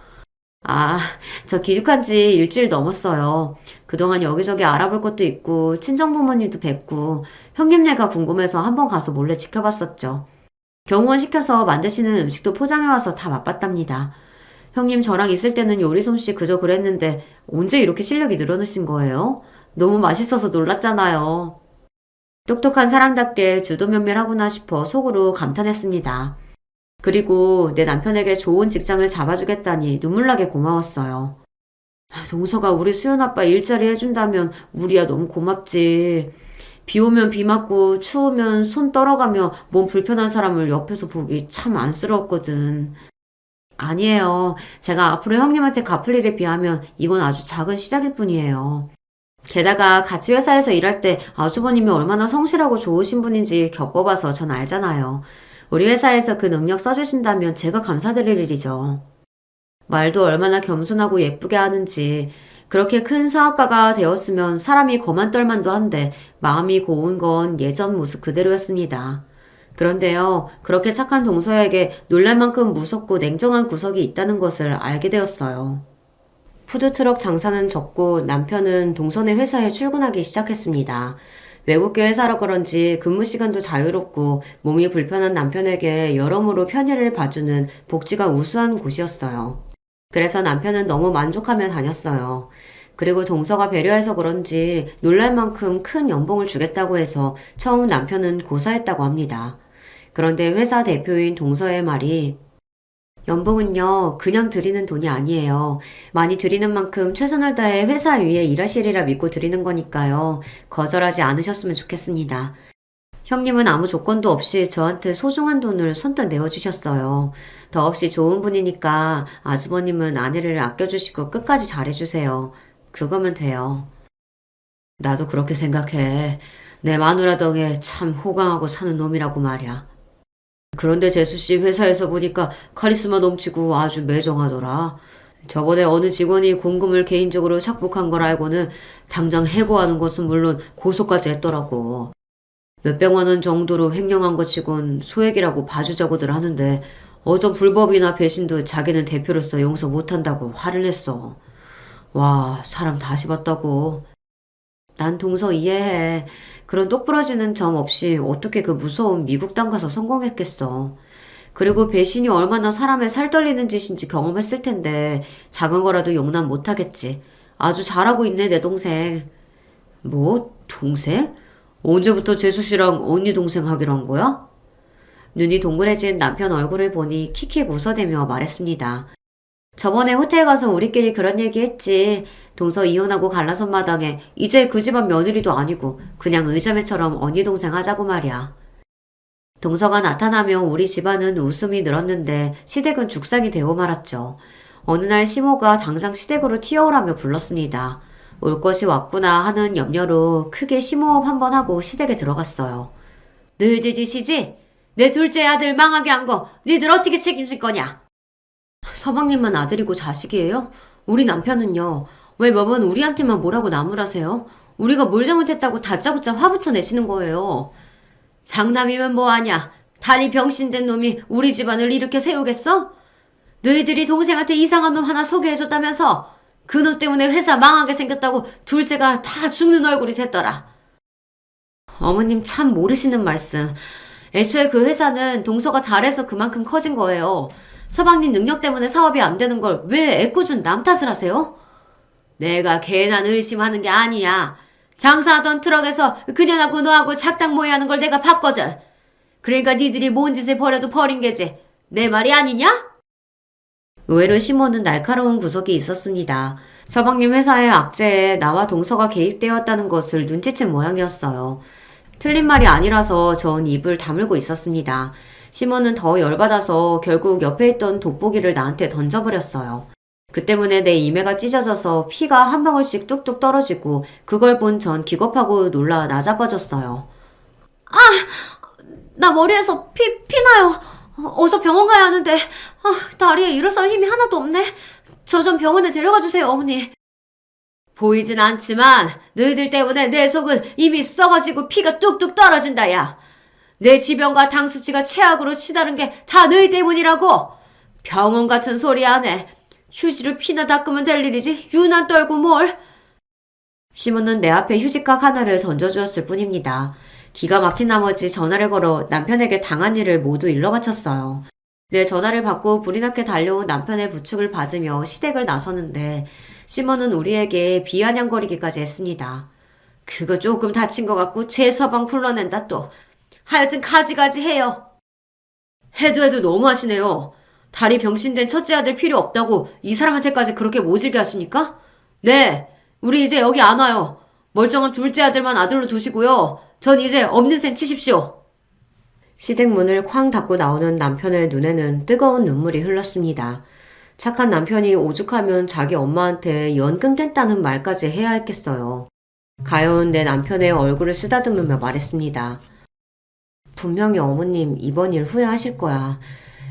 [SPEAKER 1] 아, 저 귀국한 지 일주일 넘었어요. 그동안 여기저기 알아볼 것도 있고, 친정 부모님도 뵙고, 형님네가 궁금해서 한번 가서 몰래 지켜봤었죠. 경호원 시켜서 만드시는 음식도 포장해와서 다 맛봤답니다. 형님 저랑 있을 때는 요리 솜씨 그저 그랬는데, 언제 이렇게 실력이 늘어나신 거예요? 너무 맛있어서 놀랐잖아요. 똑똑한 사람답게 주도면밀하구나 싶어 속으로 감탄했습니다. 그리고 내 남편에게 좋은 직장을 잡아주겠다니 눈물나게 고마웠어요. 동서가 우리 수연 아빠 일자리 해준다면 우리야 너무 고맙지. 비 오면 비 맞고 추우면 손 떨어가며 몸 불편한 사람을 옆에서 보기 참 안쓰러웠거든. 아니에요. 제가 앞으로 형님한테 갚을 일에 비하면 이건 아주 작은 시작일 뿐이에요. 게다가 같이 회사에서 일할 때 아주버님이 얼마나 성실하고 좋으신 분인지 겪어봐서 전 알잖아요. 우리 회사에서 그 능력 써주신다면 제가 감사드릴 일이죠. 말도 얼마나 겸손하고 예쁘게 하는지 그렇게 큰 사업가가 되었으면 사람이 거만 떨만도 한데 마음이 고운 건 예전 모습 그대로였습니다. 그런데요, 그렇게 착한 동서에게 놀랄 만큼 무섭고 냉정한 구석이 있다는 것을 알게 되었어요. 푸드트럭 장사는 접고 남편은 동선의 회사에 출근하기 시작했습니다. 외국계 회사라 그런지 근무 시간도 자유롭고 몸이 불편한 남편에게 여러모로 편의를 봐주는 복지가 우수한 곳이었어요. 그래서 남편은 너무 만족하며 다녔어요. 그리고 동서가 배려해서 그런지 놀랄 만큼 큰 연봉을 주겠다고 해서 처음 남편은 고사했다고 합니다. 그런데 회사 대표인 동서의 말이 연봉은요, 그냥 드리는 돈이 아니에요. 많이 드리는 만큼 최선을 다해 회사 위에 일하시리라 믿고 드리는 거니까요. 거절하지 않으셨으면 좋겠습니다. 형님은 아무 조건도 없이 저한테 소중한 돈을 선뜻 내어주셨어요. 더없이 좋은 분이니까 아주버님은 아내를 아껴주시고 끝까지 잘해주세요. 그거면 돼요. 나도 그렇게 생각해. 내 마누라 덕에 참 호강하고 사는 놈이라고 말이야. 그런데 재수씨 회사에서 보니까 카리스마 넘치고 아주 매정하더라. 저번에 어느 직원이 공금을 개인적으로 착복한 걸 알고는 당장 해고하는 것은 물론 고소까지 했더라고. 몇백만 원 정도로 횡령한 것 치곤 소액이라고 봐주자고들 하는데 어떤 불법이나 배신도 자기는 대표로서 용서 못한다고 화를 냈어. 와, 사람 다시 봤다고. 난 동서 이해해. 그런 똑부러지는 점 없이 어떻게 그 무서운 미국 땅 가서 성공했겠어. 그리고 배신이 얼마나 사람의 살 떨리는 짓인지 경험했을 텐데 작은 거라도 용납 못하겠지. 아주 잘하고 있네 내 동생. 뭐? 동생? 언제부터 재수 씨랑 언니 동생 하기로 한 거야? 눈이 동그래진 남편 얼굴을 보니 킥킥 웃어대며 말했습니다. 저번에 호텔 가서 우리끼리 그런 얘기 했지. 동서 이혼하고 갈라선 마당에 이제 그 집안 며느리도 아니고 그냥 의자매처럼 언니 동생 하자고 말이야. 동서가 나타나며 우리 집안은 웃음이 늘었는데 시댁은 죽상이 되어 말았죠. 어느 날 시모가 당장 시댁으로 튀어오라며 불렀습니다. 올 것이 왔구나 하는 염려로 크게 심호흡 한번 하고 시댁에 들어갔어요. 너희들 짓이지? 내 둘째 아들 망하게 한 거 니들 어떻게 책임질 거냐? 서방님만 아들이고 자식이에요? 우리 남편은요. 왜 매번 우리한테만 뭐라고 나무라세요? 우리가 뭘 잘못했다고 다짜고짜 화부터 내시는 거예요. 장남이면 뭐하냐? 다리 병신된 놈이 우리 집안을 이렇게 세우겠어? 너희들이 동생한테 이상한 놈 하나 소개해줬다면서 그 놈 때문에 회사 망하게 생겼다고 둘째가 다 죽는 얼굴이 됐더라. 어머님 참 모르시는 말씀. 애초에 그 회사는 동서가 잘해서 그만큼 커진 거예요. 서방님 능력 때문에 사업이 안 되는 걸 왜 애꿎은 남 탓을 하세요? 내가 괜한 의심하는 게 아니야. 장사하던 트럭에서 그년하고 너하고 작당 모의하는 걸 내가 봤거든. 그러니까 니들이 뭔 짓을 벌여도 벌인 게지. 내 말이 아니냐? 의외로 시모는 날카로운 구석이 있었습니다. 서방님 회사의 악재에 나와 동서가 개입되었다는 것을 눈치챈 모양이었어요. 틀린 말이 아니라서 전 입을 다물고 있었습니다. 시몬은 더 열받아서 결국 옆에 있던 돋보기를 나한테 던져버렸어요. 그 때문에 내 이매가 찢어져서 피가 한 방울씩 뚝뚝 떨어지고 그걸 본 전 기겁하고 놀라 나자빠졌어요. 나 머리에서 피나요. 어서 병원 가야 하는데 다리에 일어설 힘이 하나도 없네. 저 좀 병원에 데려가 주세요, 어머니. 보이진 않지만 너희들 때문에 내 속은 이미 썩어지고 피가 뚝뚝 떨어진다, 야. 내 지병과 당 수치가 최악으로 치다른 게 다 너희 때문이라고. 병원 같은 소리 안 해. 휴지로 피나 닦으면 될 일이지 유난 떨고 뭘. 시몬은 내 앞에 휴지각 하나를 던져주었을 뿐입니다. 기가 막힌 나머지 전화를 걸어 남편에게 당한 일을 모두 일러바쳤어요. 내 전화를 받고 불이 나게 달려온 남편의 부축을 받으며 시댁을 나서는데 시몬은 우리에게 비아냥거리기까지 했습니다. 그거 조금 다친 것 같고 제 서방 불러낸다 또. 하여튼 가지가지 해요. 해도 너무하시네요. 다리 병신된 첫째 아들 필요 없다고 이 사람한테까지 그렇게 모질게 하십니까? 네, 우리 이제 여기 안 와요. 멀쩡한 둘째 아들만 아들로 두시고요. 전 이제 없는 셈 치십시오. 시댁 문을 쾅 닫고 나오는 남편의 눈에는 뜨거운 눈물이 흘렀습니다. 착한 남편이 오죽하면 자기 엄마한테 연 끊겠다는 말까지 해야 했겠어요. 가여운 내 남편의 얼굴을 쓰다듬으며 말했습니다. 분명히 어머님 이번 일 후회하실 거야.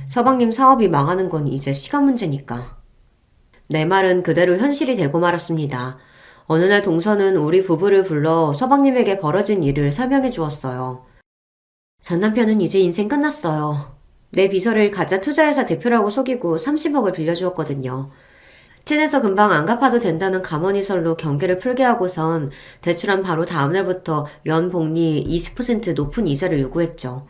[SPEAKER 1] 서방님 사업이 망하는 건 이제 시간 문제니까. 내 말은 그대로 현실이 되고 말았습니다. 어느 날 동서는 우리 부부를 불러 서방님에게 벌어진 일을 설명해 주었어요. 전 남편은 이제 인생 끝났어요. 내 비서를 가짜 투자회사 대표라고 속이고 30억을 빌려주었거든요. 친해서 금방 안 갚아도 된다는 감언이설로 경계를 풀게 하고선 대출한 바로 다음날부터 연복리 20% 높은 이자를 요구했죠.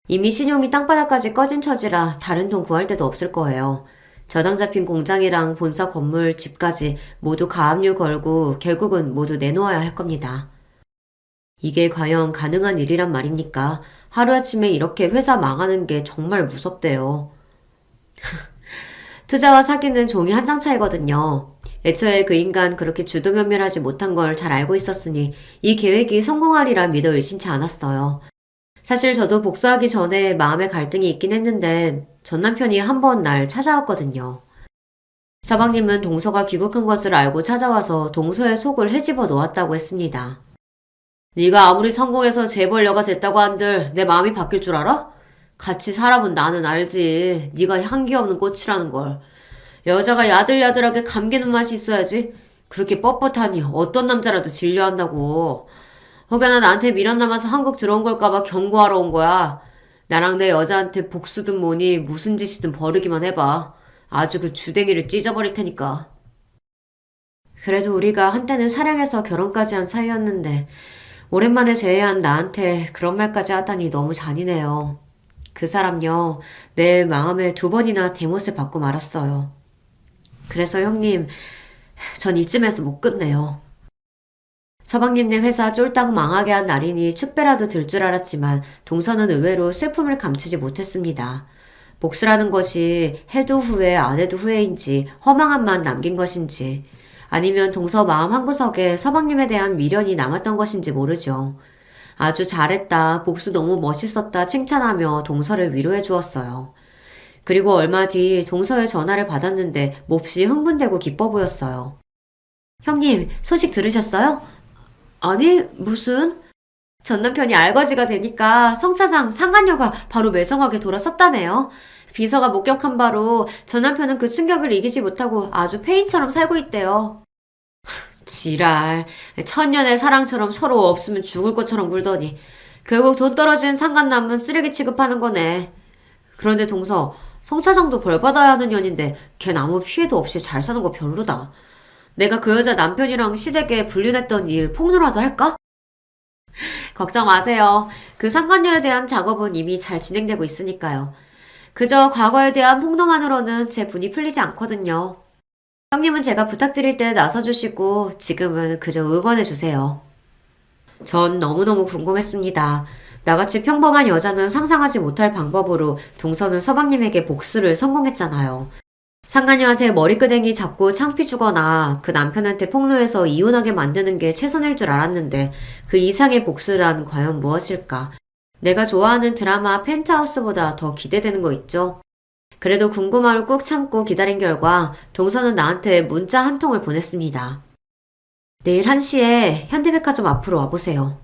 [SPEAKER 1] 이미 신용이 땅바닥까지 꺼진 처지라 다른 돈 구할 데도 없을 거예요. 저당 잡힌 공장이랑 본사 건물, 집까지 모두 가압류 걸고 결국은 모두 내놓아야 할 겁니다. 이게 과연 가능한 일이란 말입니까? 하루아침에 이렇게 회사 망하는 게 정말 무섭대요. 투자와 사기는 종이 한 장 차이거든요. 애초에 그 인간 그렇게 주도면밀하지 못한 걸 잘 알고 있었으니 이 계획이 성공하리라 믿어 의심치 않았어요. 사실 저도 복수하기 전에 마음의 갈등이 있긴 했는데 전 남편이 한 번 날 찾아왔거든요. 서방님은 동서가 귀국한 것을 알고 찾아와서 동서의 속을 헤집어 놓았다고 했습니다. 네가 아무리 성공해서 재벌녀가 됐다고 한들 내 마음이 바뀔 줄 알아? 같이 살아본 나는 알지. 네가 향기 없는 꽃이라는 걸. 여자가 야들야들하게 감기는 맛이 있어야지. 그렇게 뻣뻣하니 어떤 남자라도 질려한다고. 혹여나 나한테 미련 남아서 한국 들어온 걸까봐 경고하러 온 거야. 나랑 내 여자한테 복수든 뭐니 무슨 짓이든 벌이기만 해봐. 아주 그 주댕이를 찢어버릴 테니까. 그래도 우리가 한때는 사랑해서 결혼까지 한 사이였는데 오랜만에 재회한 나한테 그런 말까지 하다니 너무 잔인해요. 그 사람요, 내 마음에 2번이나 대못을 받고 말았어요. 그래서 형님, 전 이쯤에서 못 끝내요. 서방님네 회사 쫄딱 망하게 한 날이니 축배라도 들 줄 알았지만 동서는 의외로 슬픔을 감추지 못했습니다. 복수라는 것이 해도 후회 안 해도 후회인지 허망함만 남긴 것인지 아니면 동서 마음 한구석에 서방님에 대한 미련이 남았던 것인지 모르죠. 아주 잘했다, 복수 너무 멋있었다 칭찬하며 동서를 위로해 주었어요. 그리고 얼마 뒤 동서의 전화를 받았는데 몹시 흥분되고 기뻐 보였어요. 형님, 소식 들으셨어요? 아니, 무슨? 전 남편이 알거지가 되니까 성 차장 상간녀가 바로 매정하게 돌아섰다네요. 비서가 목격한 바로 전 남편은 그 충격을 이기지 못하고 아주 페인처럼 살고 있대요. 지랄, 천년의 사랑처럼 서로 없으면 죽을 것처럼 굴더니 결국 돈 떨어진 상간남은 쓰레기 취급하는 거네. 그런데 동서, 성 차장도 벌 받아야 하는 년인데 걘 아무 피해도 없이 잘 사는 거 별로다. 내가 그 여자 남편이랑 시댁에 불륜했던 일 폭로라도 할까? 걱정 마세요. 그 상간녀에 대한 작업은 이미 잘 진행되고 있으니까요. 그저 과거에 대한 폭로만으로는 제 분이 풀리지 않거든요. 형님은 제가 부탁드릴 때 나서주시고 지금은 그저 응원해주세요. 전 너무너무 궁금했습니다. 나같이 평범한 여자는 상상하지 못할 방법으로 동서는 서방님에게 복수를 성공했잖아요. 상간녀한테 머리끄댕이 잡고 창피 주거나 그 남편한테 폭로해서 이혼하게 만드는 게 최선일 줄 알았는데 그 이상의 복수란 과연 무엇일까? 내가 좋아하는 드라마 펜트하우스보다 더 기대되는 거 있죠? 그래도 궁금함을 꾹 참고 기다린 결과 동서는 나한테 문자 한 통을 보냈습니다. 내일 1시에 현대백화점 앞으로 와보세요.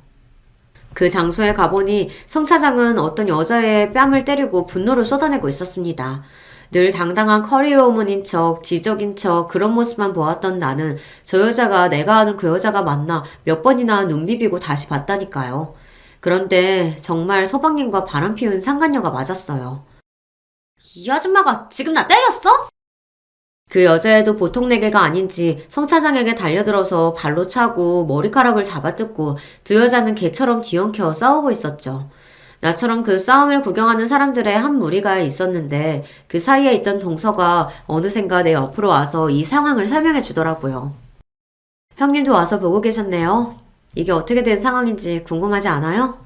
[SPEAKER 1] 그 장소에 가보니 성 차장은 어떤 여자의 뺨을 때리고 분노를 쏟아내고 있었습니다. 늘 당당한 커리어우먼인 척, 지적인 척 그런 모습만 보았던 나는 저 여자가 내가 아는 그 여자가 맞나 몇 번이나 눈 비비고 다시 봤다니까요. 그런데 정말 서방님과 바람 피운 상간녀가 맞았어요. 이 아줌마가 지금 나 때렸어? 그 여자애도 보통 내게가 아닌지 성 차장에게 달려들어서 발로 차고 머리카락을 잡아뜯고 두 여자는 개처럼 뒤엉켜 싸우고 있었죠. 나처럼 그 싸움을 구경하는 사람들의 한 무리가 있었는데 그 사이에 있던 동서가 어느샌가 내 옆으로 와서 이 상황을 설명해 주더라고요. 형님도 와서 보고 계셨네요. 이게 어떻게 된 상황인지 궁금하지 않아요?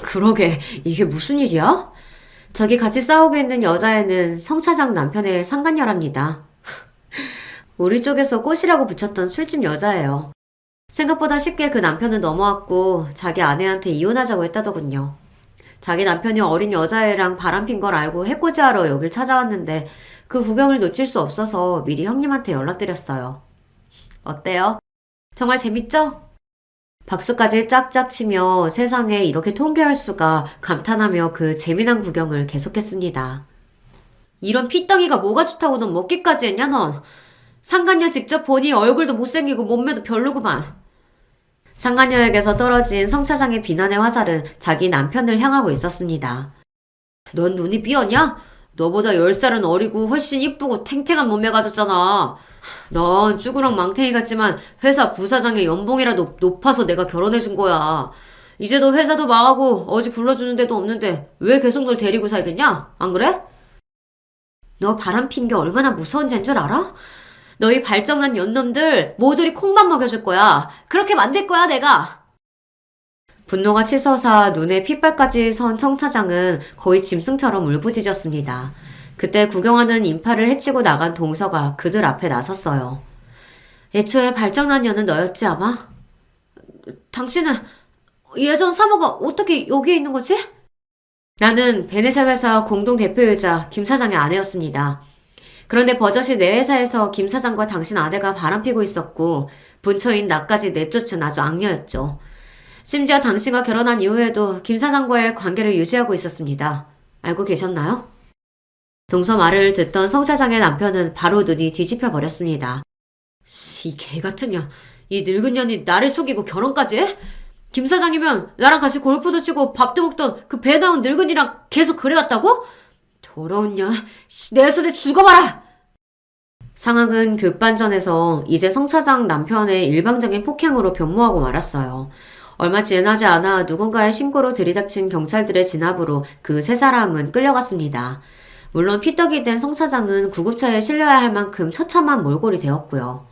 [SPEAKER 1] 그러게, 이게 무슨 일이야? 저기 같이 싸우고 있는 여자애는 성 차장 남편의 상간녀랍니다. 우리 쪽에서 꽃이라고 붙였던 술집 여자예요. 생각보다 쉽게 그 남편은 넘어왔고 자기 아내한테 이혼하자고 했다더군요. 자기 남편이 어린 여자애랑 바람핀 걸 알고 해코지하러 여길 찾아왔는데 그 구경을 놓칠 수 없어서 미리 형님한테 연락드렸어요. 어때요? 정말 재밌죠? 박수까지 짝짝 치며 세상에 이렇게 통쾌할 수가 감탄하며 그 재미난 구경을 계속했습니다. 이런 피덩이가 뭐가 좋다고 넌 먹기까지 했냐 넌? 상간녀 직접 보니 얼굴도 못생기고 몸매도 별로구만. 상간녀에게서 떨어진 성 차장의 비난의 화살은 자기 남편을 향하고 있었습니다. 넌 눈이 삐었냐? 너보다 10살은 어리고 훨씬 이쁘고 탱탱한 몸매 가졌잖아. 넌 쭈그렁 망탱이 같지만 회사 부사장의 연봉이라도 높아서 내가 결혼해준 거야. 이제 너 회사도 망하고 어디 불러주는 데도 없는데 왜 계속 널 데리고 살겠냐? 안 그래? 너 바람핀 게 얼마나 무서운지 줄 알아? 너희 발정난 연놈들 모조리 콩밥 먹여줄 거야. 그렇게 만들 거야 내가. 분노가 치솟아 눈에 핏발까지 선 청차장은 거의 짐승처럼 울부짖었습니다. 그때 구경하는 인파를 해치고 나간 동서가 그들 앞에 나섰어요. 애초에 발정난 년은 너였지 아마? 당신은 예전 사모가 어떻게 여기에 있는 거지? 나는 베네샬 회사 공동대표이자 김 사장의 아내였습니다. 그런데 버젓이 내 회사에서 김 사장과 당신 아내가 바람피고 있었고 분처인 나까지 내쫓은 아주 악녀였죠. 심지어 당신과 결혼한 이후에도 김 사장과의 관계를 유지하고 있었습니다. 알고 계셨나요? 동서 말을 듣던 성 차장의 남편은 바로 눈이 뒤집혀 버렸습니다. 이 개같은 년, 이 늙은 년이 나를 속이고 결혼까지 해? 김 사장이면 나랑 같이 골프도 치고 밥도 먹던 그 배 나온 늙은이랑 계속 그래왔다고? 더러운 년, 내 손에 죽어봐라! 상황은 급반전해서 이제 성 차장 남편의 일방적인 폭행으로 변모하고 말았어요. 얼마 지나지 않아 누군가의 신고로 들이닥친 경찰들의 진압으로 그 세 사람은 끌려갔습니다. 물론 피떡이 된 성 차장은 구급차에 실려야 할 만큼 처참한 몰골이 되었고요.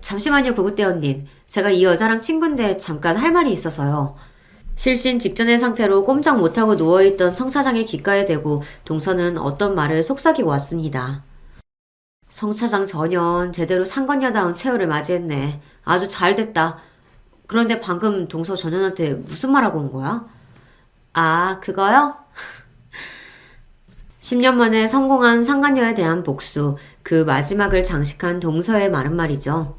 [SPEAKER 1] 잠시만요, 구급대원님. 제가 이 여자랑 친구인데 잠깐 할 말이 있어서요. 실신 직전의 상태로 꼼짝 못하고 누워있던 성 차장의 귓가에 대고 동서는 어떤 말을 속삭이고 왔습니다. 성 차장 전현 제대로 상관녀다운 최후를 맞이했네. 아주 잘됐다. 그런데 방금 동서 전현한테 무슨 말하고 온 거야? 아, 그거요? 10년 만에 성공한 상간녀에 대한 복수, 그 마지막을 장식한 동서의 말은 말이죠.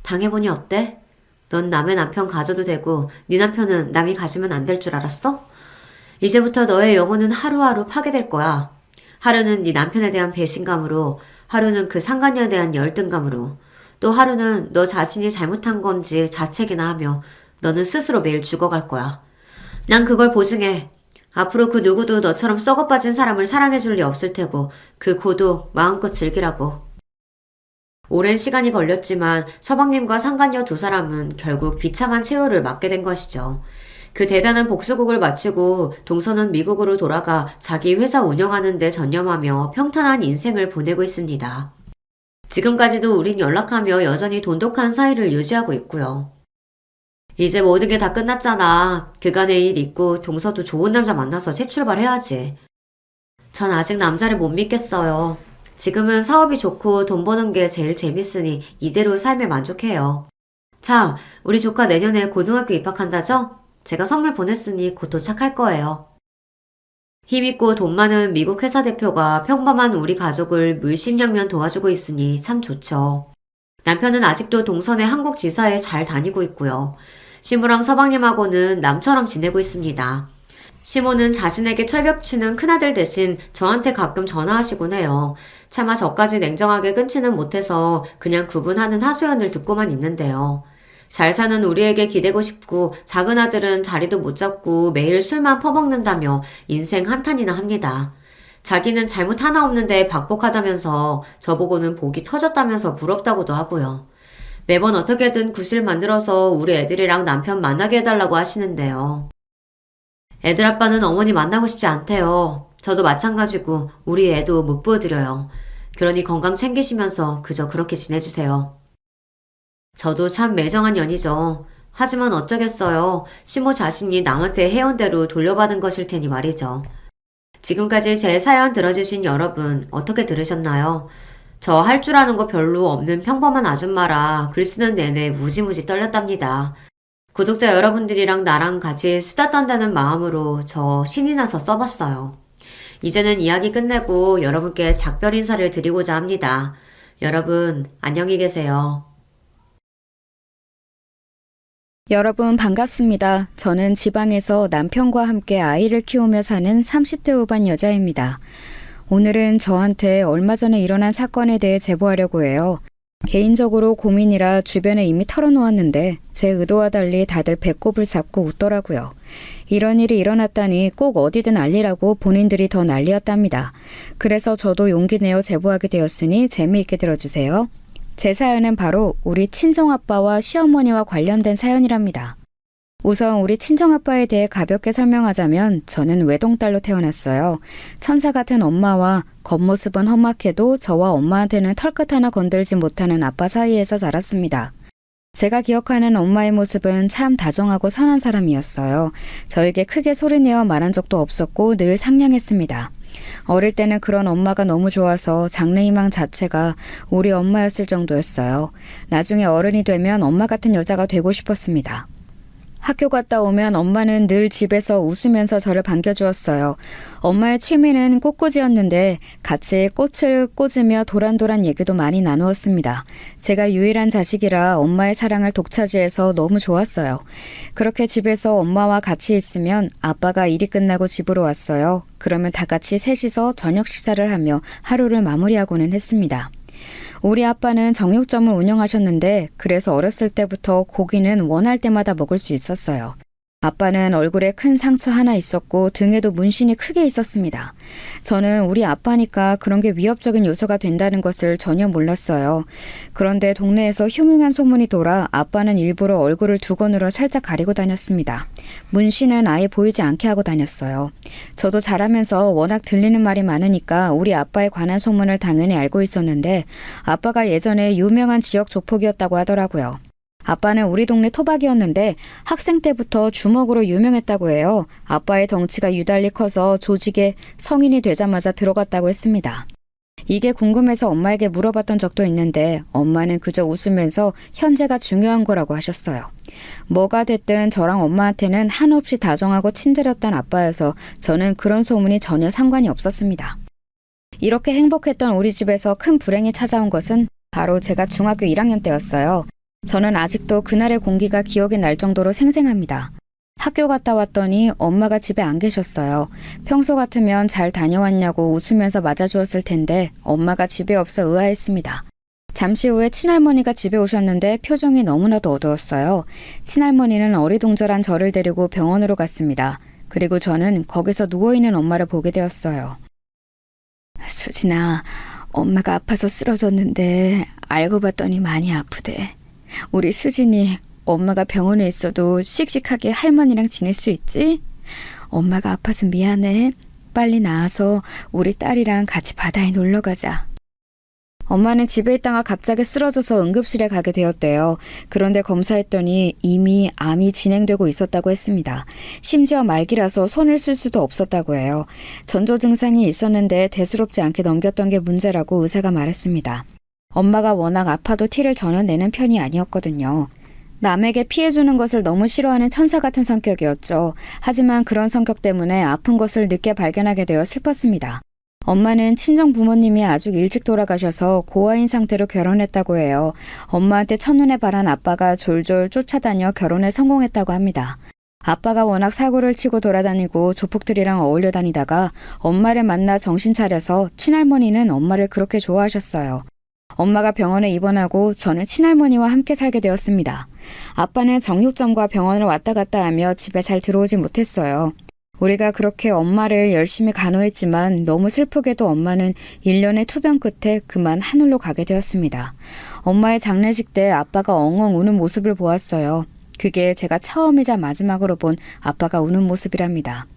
[SPEAKER 1] 당해보니 어때? 넌 남의 남편 가져도 되고 네 남편은 남이 가지면 안 될 줄 알았어? 이제부터 너의 영혼은 하루하루 파괴될 거야. 하루는 네 남편에 대한 배신감으로, 하루는 그 상간녀에 대한 열등감으로, 또 하루는 너 자신이 잘못한 건지 자책이나 하며 너는 스스로 매일 죽어갈 거야. 난 그걸 보증해. 앞으로 그 누구도 너처럼 썩어빠진 사람을 사랑해줄 리 없을 테고 그 고독 마음껏 즐기라고. 오랜 시간이 걸렸지만 서방님과 상간녀 두 사람은 결국 비참한 최후를 맞게 된 것이죠. 그 대단한 복수극을 마치고 동서는 미국으로 돌아가 자기 회사 운영하는 데 전념하며 평탄한 인생을 보내고 있습니다. 지금까지도 우린 연락하며 여전히 돈독한 사이를 유지하고 있고요. 이제 모든 게 다 끝났잖아. 그간의 일 있고 동서도 좋은 남자 만나서 새 출발해야지. 전 아직 남자를 못 믿겠어요. 지금은 사업이 좋고 돈 버는 게 제일 재밌으니 이대로 삶에 만족해요. 참, 우리 조카 내년에 고등학교 입학한다죠? 제가 선물 보냈으니 곧 도착할 거예요. 힘있고 돈 많은 미국 회사 대표가 평범한 우리 가족을 물심양면 도와주고 있으니 참 좋죠. 남편은 아직도 동선의 한국 지사에 잘 다니고 있고요. 시모랑 서방님하고는 남처럼 지내고 있습니다. 시모는 자신에게 철벽치는 큰아들 대신 저한테 가끔 전화하시곤 해요. 차마 저까지 냉정하게 끊지는 못해서 그냥 구분하는 하소연을 듣고만 있는데요. 잘 사는 우리에게 기대고 싶고 작은 아들은 자리도 못 잡고 매일 술만 퍼먹는다며 인생 한탄이나 합니다. 자기는 잘못 하나 없는데 박복하다면서 저보고는 복이 터졌다면서 부럽다고도 하고요. 매번 어떻게든 구실 만들어서 우리 애들이랑 남편 만나게 해달라고 하시는데요. 애들 아빠는 어머니 만나고 싶지 않대요. 저도 마찬가지고 우리 애도 못 보여드려요. 그러니 건강 챙기시면서 그저 그렇게 지내주세요. 저도 참 매정한 년이죠. 하지만 어쩌겠어요. 시모 자신이 남한테 해온 대로 돌려받은 것일 테니 말이죠. 지금까지 제 사연 들어주신 여러분 어떻게 들으셨나요? 저 할 줄 아는 거 별로 없는 평범한 아줌마라 글 쓰는 내내 무지무지 떨렸답니다. 구독자 여러분들이랑 나랑 같이 수다 떤다는 마음으로 저 신이 나서 써봤어요. 이제는 이야기 끝내고 여러분께 작별 인사를 드리고자 합니다. 여러분 안녕히 계세요.
[SPEAKER 2] 여러분 반갑습니다. 저는 지방에서 남편과 함께 아이를 키우며 사는 30대 후반 여자입니다. 오늘은 저한테 얼마 전에 일어난 사건에 대해 제보하려고 해요. 개인적으로 고민이라 주변에 이미 털어놓았는데 제 의도와 달리 다들 배꼽을 잡고 웃더라고요. 이런 일이 일어났다니 꼭 어디든 알리라고 본인들이 더 난리였답니다. 그래서 저도 용기 내어 제보하게 되었으니 재미있게 들어주세요. 제 사연은 바로 우리 친정아빠와 시어머니와 관련된 사연이랍니다. 우선 우리 친정아빠에 대해 가볍게 설명하자면 저는 외동딸로 태어났어요. 천사 같은 엄마와 겉모습은 험악해도 저와 엄마한테는 털끝 하나 건들지 못하는 아빠 사이에서 자랐습니다. 제가 기억하는 엄마의 모습은 참 다정하고 선한 사람이었어요. 저에게 크게 소리내어 말한 적도 없었고 늘 상냥했습니다. 어릴 때는 그런 엄마가 너무 좋아서 장래희망 자체가 우리 엄마였을 정도였어요. 나중에 어른이 되면 엄마 같은 여자가 되고 싶었습니다. 학교 갔다 오면 엄마는 늘 집에서 웃으면서 저를 반겨주었어요. 엄마의 취미는 꽃꽂이였는데 같이 꽃을 꽂으며 도란도란 얘기도 많이 나누었습니다. 제가 유일한 자식이라 엄마의 사랑을 독차지해서 너무 좋았어요. 그렇게 집에서 엄마와 같이 있으면 아빠가 일이 끝나고 집으로 왔어요. 그러면 다 같이 셋이서 저녁 식사를 하며 하루를 마무리하고는 했습니다. 우리 아빠는 정육점을 운영하셨는데 그래서 어렸을 때부터 고기는 원할 때마다 먹을 수 있었어요. 아빠는 얼굴에 큰 상처 하나 있었고 등에도 문신이 크게 있었습니다. 저는 우리 아빠니까 그런 게 위협적인 요소가 된다는 것을 전혀 몰랐어요. 그런데 동네에서 흉흉한 소문이 돌아 아빠는 일부러 얼굴을 두건으로 살짝 가리고 다녔습니다. 문신은 아예 보이지 않게 하고 다녔어요. 저도 자라면서 워낙 들리는 말이 많으니까 우리 아빠에 관한 소문을 당연히 알고 있었는데 아빠가 예전에 유명한 지역 조폭이었다고 하더라고요. 아빠는 우리 동네 토박이었는데 학생 때부터 주먹으로 유명했다고 해요. 아빠의 덩치가 유달리 커서 조직에 성인이 되자마자 들어갔다고 했습니다. 이게 궁금해서 엄마에게 물어봤던 적도 있는데 엄마는 그저 웃으면서 현재가 중요한 거라고 하셨어요. 뭐가 됐든 저랑 엄마한테는 한없이 다정하고 친절했던 아빠여서 저는 그런 소문이 전혀 상관이 없었습니다. 이렇게 행복했던 우리 집에서 큰 불행이 찾아온 것은 바로 제가 중학교 1학년 때였어요. 저는 아직도 그날의 공기가 기억이 날 정도로 생생합니다. 학교 갔다 왔더니 엄마가 집에 안 계셨어요. 평소 같으면 잘 다녀왔냐고 웃으면서 맞아주었을 텐데 엄마가 집에 없어 의아했습니다. 잠시 후에 친할머니가 집에 오셨는데 표정이 너무나도 어두웠어요. 친할머니는 어리둥절한 저를 데리고 병원으로 갔습니다. 그리고 저는 거기서 누워있는 엄마를 보게 되었어요. 수진아, 엄마가 아파서 쓰러졌는데 알고 봤더니 많이 아프대. 우리 수진이 엄마가 병원에 있어도 씩씩하게 할머니랑 지낼 수 있지? 엄마가 아파서 미안해. 빨리 나와서 우리 딸이랑 같이 바다에 놀러 가자. 엄마는 집에 있다가 갑자기 쓰러져서 응급실에 가게 되었대요. 그런데 검사했더니 이미 암이 진행되고 있었다고 했습니다. 심지어 말기라서 손을 쓸 수도 없었다고 해요. 전조 증상이 있었는데 대수롭지 않게 넘겼던 게 문제라고 의사가 말했습니다. 엄마가 워낙 아파도 티를 전혀 내는 편이 아니었거든요. 남에게 피해주는 것을 너무 싫어하는 천사 같은 성격이었죠. 하지만 그런 성격 때문에 아픈 것을 늦게 발견하게 되어 슬펐습니다. 엄마는 친정 부모님이 아주 일찍 돌아가셔서 고아인 상태로 결혼했다고 해요. 엄마한테 첫눈에 반한 아빠가 졸졸 쫓아다녀 결혼에 성공했다고 합니다. 아빠가 워낙 사고를 치고 돌아다니고 조폭들이랑 어울려 다니다가 엄마를 만나 정신 차려서 친할머니는 엄마를 그렇게 좋아하셨어요. 엄마가 병원에 입원하고 저는 친할머니와 함께 살게 되었습니다. 아빠는 정육점과 병원을 왔다 갔다 하며 집에 잘 들어오지 못했어요. 우리가 그렇게 엄마를 열심히 간호했지만 너무 슬프게도 엄마는 1년의 투병 끝에 그만 하늘로 가게 되었습니다. 엄마의 장례식 때 아빠가 엉엉 우는 모습을 보았어요. 그게 제가 처음이자 마지막으로 본 아빠가 우는 모습이랍니다.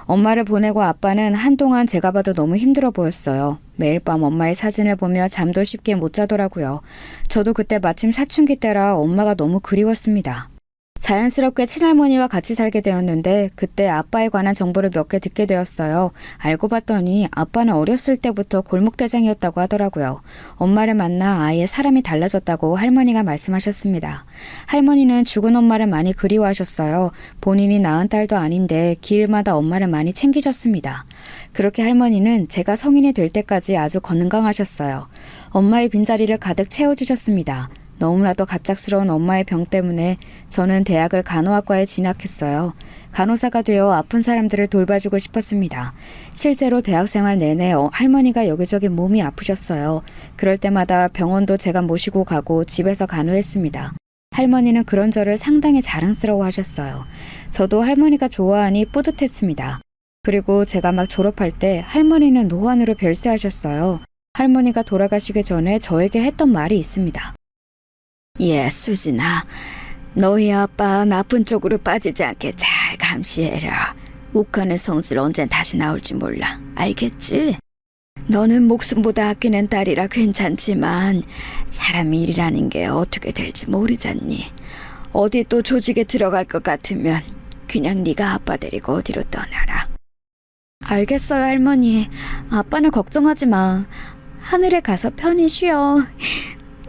[SPEAKER 2] 엄마를 보내고 아빠는 한동안 제가 봐도 너무 힘들어 보였어요. 매일 밤 엄마의 사진을 보며 잠도 쉽게 못 자더라고요. 저도 그때 마침 사춘기 때라 엄마가 너무 그리웠습니다. 자연스럽게 친할머니와 같이 살게 되었는데 그때 아빠에 관한 정보를 몇 개 듣게 되었어요. 알고 봤더니 아빠는 어렸을 때부터 골목대장이었다고 하더라고요. 엄마를 만나 아예 사람이 달라졌다고 할머니가 말씀하셨습니다. 할머니는 죽은 엄마를 많이 그리워하셨어요. 본인이 낳은 딸도 아닌데 길마다 엄마를 많이 챙기셨습니다. 그렇게 할머니는 제가 성인이 될 때까지 아주 건강하셨어요. 엄마의 빈자리를 가득 채워주셨습니다. 너무나도 갑작스러운 엄마의 병 때문에 저는 대학을 간호학과에 진학했어요. 간호사가 되어 아픈 사람들을 돌봐주고 싶었습니다. 실제로 대학생활 내내 할머니가 여기저기 몸이 아프셨어요. 그럴 때마다 병원도 제가 모시고 가고 집에서 간호했습니다. 할머니는 그런 저를 상당히 자랑스러워 하셨어요. 저도 할머니가 좋아하니 뿌듯했습니다. 그리고 제가 막 졸업할 때 할머니는 노환으로 별세하셨어요. 할머니가 돌아가시기 전에 저에게 했던 말이 있습니다. 예, 수진아. 너희 아빠 나쁜 쪽으로 빠지지 않게 잘 감시해라. 욱하는 성질 언젠 다시 나올지 몰라. 알겠지? 너는 목숨보다 아끼는 딸이라 괜찮지만 사람 일이라는 게 어떻게 될지 모르잖니. 어디 또 조직에 들어갈 것 같으면 그냥 네가 아빠 데리고 어디로 떠나라. 알겠어요, 할머니. 아빠는 걱정하지 마. 하늘에 가서 편히 쉬어.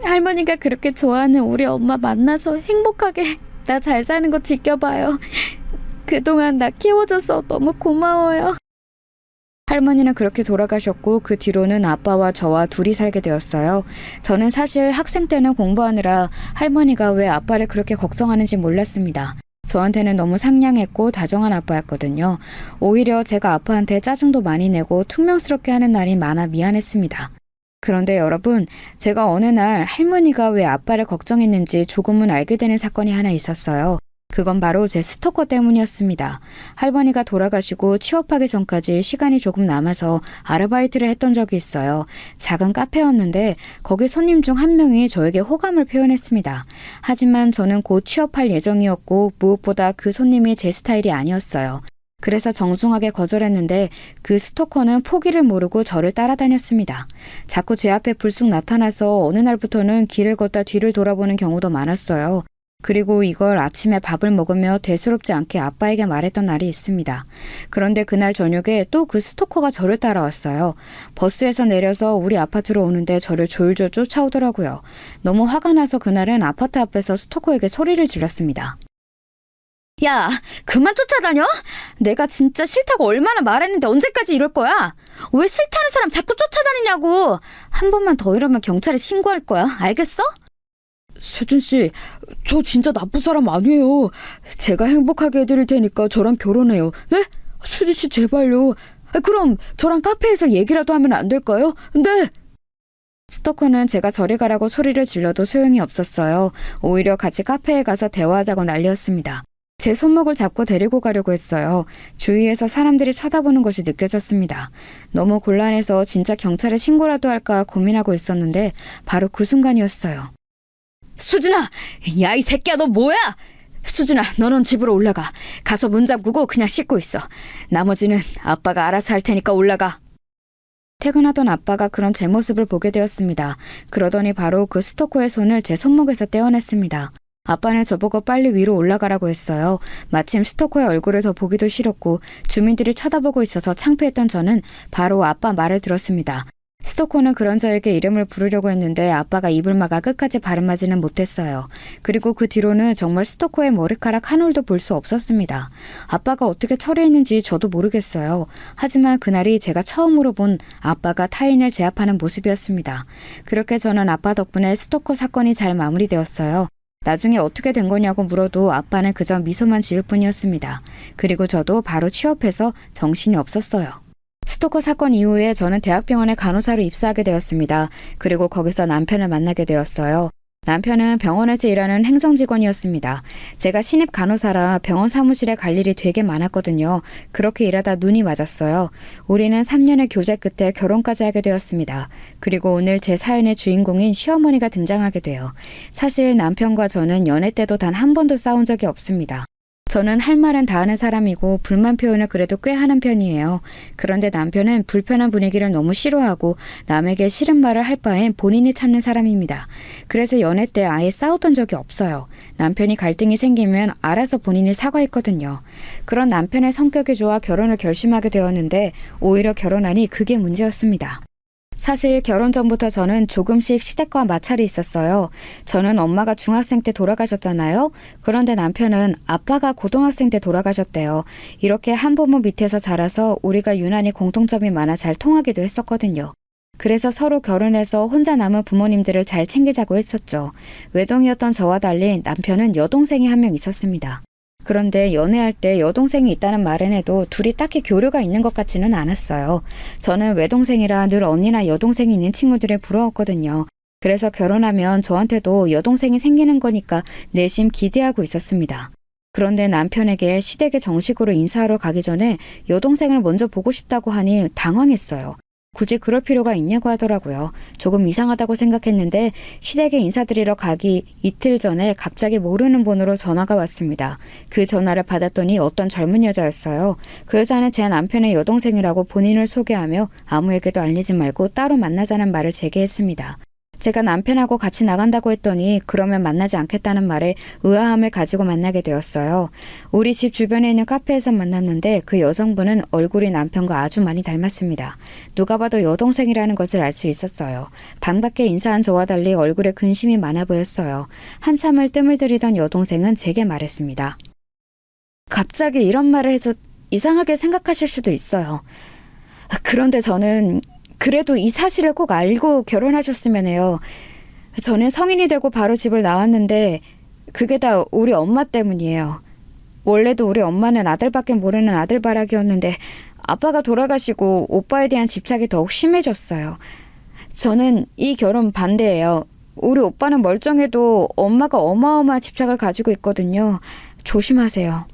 [SPEAKER 2] 할머니가 그렇게 좋아하는 우리 엄마 만나서 행복하게 나 잘 사는 거 지켜봐요. 그동안 나 키워줘서 너무 고마워요. 할머니는 그렇게 돌아가셨고 그 뒤로는 아빠와 저와 둘이 살게 되었어요. 저는 사실 학생 때는 공부하느라 할머니가 왜 아빠를 그렇게 걱정하는지 몰랐습니다. 저한테는 너무 상냥했고 다정한 아빠였거든요. 오히려 제가 아빠한테 짜증도 많이 내고 퉁명스럽게 하는 날이 많아 미안했습니다. 그런데 여러분, 제가 어느 날 할머니가 왜 아빠를 걱정했는지 조금은 알게 되는 사건이 하나 있었어요. 그건 바로 제 스토커 때문이었습니다. 할머니가 돌아가시고 취업하기 전까지 시간이 조금 남아서 아르바이트를 했던 적이 있어요. 작은 카페였는데 거기 손님 중 한 명이 저에게 호감을 표현했습니다. 하지만 저는 곧 취업할 예정이었고 무엇보다 그 손님이 제 스타일이 아니었어요. 그래서 정중하게 거절했는데 그 스토커는 포기를 모르고 저를 따라다녔습니다. 자꾸 제 앞에 불쑥 나타나서 어느 날부터는 길을 걷다 뒤를 돌아보는 경우도 많았어요. 그리고 이걸 아침에 밥을 먹으며 대수롭지 않게 아빠에게 말했던 날이 있습니다. 그런데 그날 저녁에 또 그 스토커가 저를 따라왔어요. 버스에서 내려서 우리 아파트로 오는데 저를 졸졸 쫓아오더라고요. 너무 화가 나서 그날은 아파트 앞에서 스토커에게 소리를 질렀습니다. 야, 그만 쫓아다녀? 내가 진짜 싫다고 얼마나 말했는데 언제까지 이럴 거야? 왜 싫다는 사람 자꾸 쫓아다니냐고. 한 번만 더 이러면 경찰에 신고할 거야. 알겠어? 세준씨, 저 진짜 나쁜 사람 아니에요. 제가 행복하게 해드릴 테니까 저랑 결혼해요. 네? 수지씨 제발요. 그럼 저랑 카페에서 얘기라도 하면 안 될까요? 네. 스토커는 제가 저리 가라고 소리를 질러도 소용이 없었어요. 오히려 같이 카페에 가서 대화하자고 난리였습니다. 제 손목을 잡고 데리고 가려고 했어요. 주위에서 사람들이 쳐다보는 것이 느껴졌습니다. 너무 곤란해서 진짜 경찰에 신고라도 할까 고민하고 있었는데 바로 그 순간이었어요. 수진아! 야, 이 새끼야, 너 뭐야? 수진아, 너는 집으로 올라가. 가서 문 잠그고 그냥 씻고 있어. 나머지는 아빠가 알아서 할 테니까 올라가. 퇴근하던 아빠가 그런 제 모습을 보게 되었습니다. 그러더니 바로 그 스토커의 손을 제 손목에서 떼어냈습니다. 아빠는 저보고 빨리 위로 올라가라고 했어요. 마침 스토커의 얼굴을 더 보기도 싫었고 주민들이 쳐다보고 있어서 창피했던 저는 바로 아빠 말을 들었습니다. 스토커는 그런 저에게 이름을 부르려고 했는데 아빠가 입을 막아 끝까지 발음하지는 못했어요. 그리고 그 뒤로는 정말 스토커의 머리카락 한 올도 볼 수 없었습니다. 아빠가 어떻게 처리했는지 저도 모르겠어요. 하지만 그날이 제가 처음으로 본 아빠가 타인을 제압하는 모습이었습니다. 그렇게 저는 아빠 덕분에 스토커 사건이 잘 마무리되었어요. 나중에 어떻게 된 거냐고 물어도 아빠는 그저 미소만 지을 뿐이었습니다. 그리고 저도 바로 취업해서 정신이 없었어요. 스토커 사건 이후에 저는 대학병원에 간호사로 입사하게 되었습니다. 그리고 거기서 남편을 만나게 되었어요. 남편은 병원에서 일하는 행정직원이었습니다. 제가 신입 간호사라 병원 사무실에 갈 일이 되게 많았거든요. 그렇게 일하다 눈이 맞았어요. 우리는 3년의 교제 끝에 결혼까지 하게 되었습니다. 그리고 오늘 제 사연의 주인공인 시어머니가 등장하게 돼요. 사실 남편과 저는 연애 때도 단 한 번도 싸운 적이 없습니다. 저는 할 말은 다 하는 사람이고 불만 표현을 그래도 꽤 하는 편이에요. 그런데 남편은 불편한 분위기를 너무 싫어하고 남에게 싫은 말을 할 바엔 본인이 참는 사람입니다. 그래서 연애 때 아예 싸웠던 적이 없어요. 남편이 갈등이 생기면 알아서 본인이 사과했거든요. 그런 남편의 성격이 좋아 결혼을 결심하게 되었는데 오히려 결혼하니 그게 문제였습니다. 사실 결혼 전부터 저는 조금씩 시댁과 마찰이 있었어요. 저는 엄마가 중학생 때 돌아가셨잖아요. 그런데 남편은 아빠가 고등학생 때 돌아가셨대요. 이렇게 한 부모 밑에서 자라서 우리가 유난히 공통점이 많아 잘 통하기도 했었거든요. 그래서 서로 결혼해서 혼자 남은 부모님들을 잘 챙기자고 했었죠. 외동이었던 저와 달리 남편은 여동생이 한 명 있었습니다. 그런데 연애할 때 여동생이 있다는 말은 해도 둘이 딱히 교류가 있는 것 같지는 않았어요. 저는 외동생이라 늘 언니나 여동생이 있는 친구들에 부러웠거든요. 그래서 결혼하면 저한테도 여동생이 생기는 거니까 내심 기대하고 있었습니다. 그런데 남편에게 시댁에 정식으로 인사하러 가기 전에 여동생을 먼저 보고 싶다고 하니 당황했어요. 굳이 그럴 필요가 있냐고 하더라고요. 조금 이상하다고 생각했는데 시댁에 인사드리러 가기 이틀 전에 갑자기 모르는 번호로 전화가 왔습니다. 그 전화를 받았더니 어떤 젊은 여자였어요. 그 여자는 제 남편의 여동생이라고 본인을 소개하며 아무에게도 알리지 말고 따로 만나자는 말을 제게 했습니다. 제가 남편하고 같이 나간다고 했더니 그러면 만나지 않겠다는 말에 의아함을 가지고 만나게 되었어요. 우리 집 주변에 있는 카페에서 만났는데 그 여성분은 얼굴이 남편과 아주 많이 닮았습니다. 누가 봐도 여동생이라는 것을 알 수 있었어요. 방 밖에 인사한 저와 달리 얼굴에 근심이 많아 보였어요. 한참을 뜸을 들이던 여동생은 제게 말했습니다. 갑자기 이런 말을 해서 이상하게 생각하실 수도 있어요. 그런데 저는 그래도 이 사실을 꼭 알고 결혼하셨으면 해요. 저는 성인이 되고 바로 집을 나왔는데 그게 다 우리 엄마 때문이에요. 원래도 우리 엄마는 아들밖에 모르는 아들바락이었는데 아빠가 돌아가시고 오빠에 대한 집착이 더욱 심해졌어요. 저는 이 결혼 반대예요. 우리 오빠는 멀쩡해도 엄마가 어마어마한 집착을 가지고 있거든요. 조심하세요.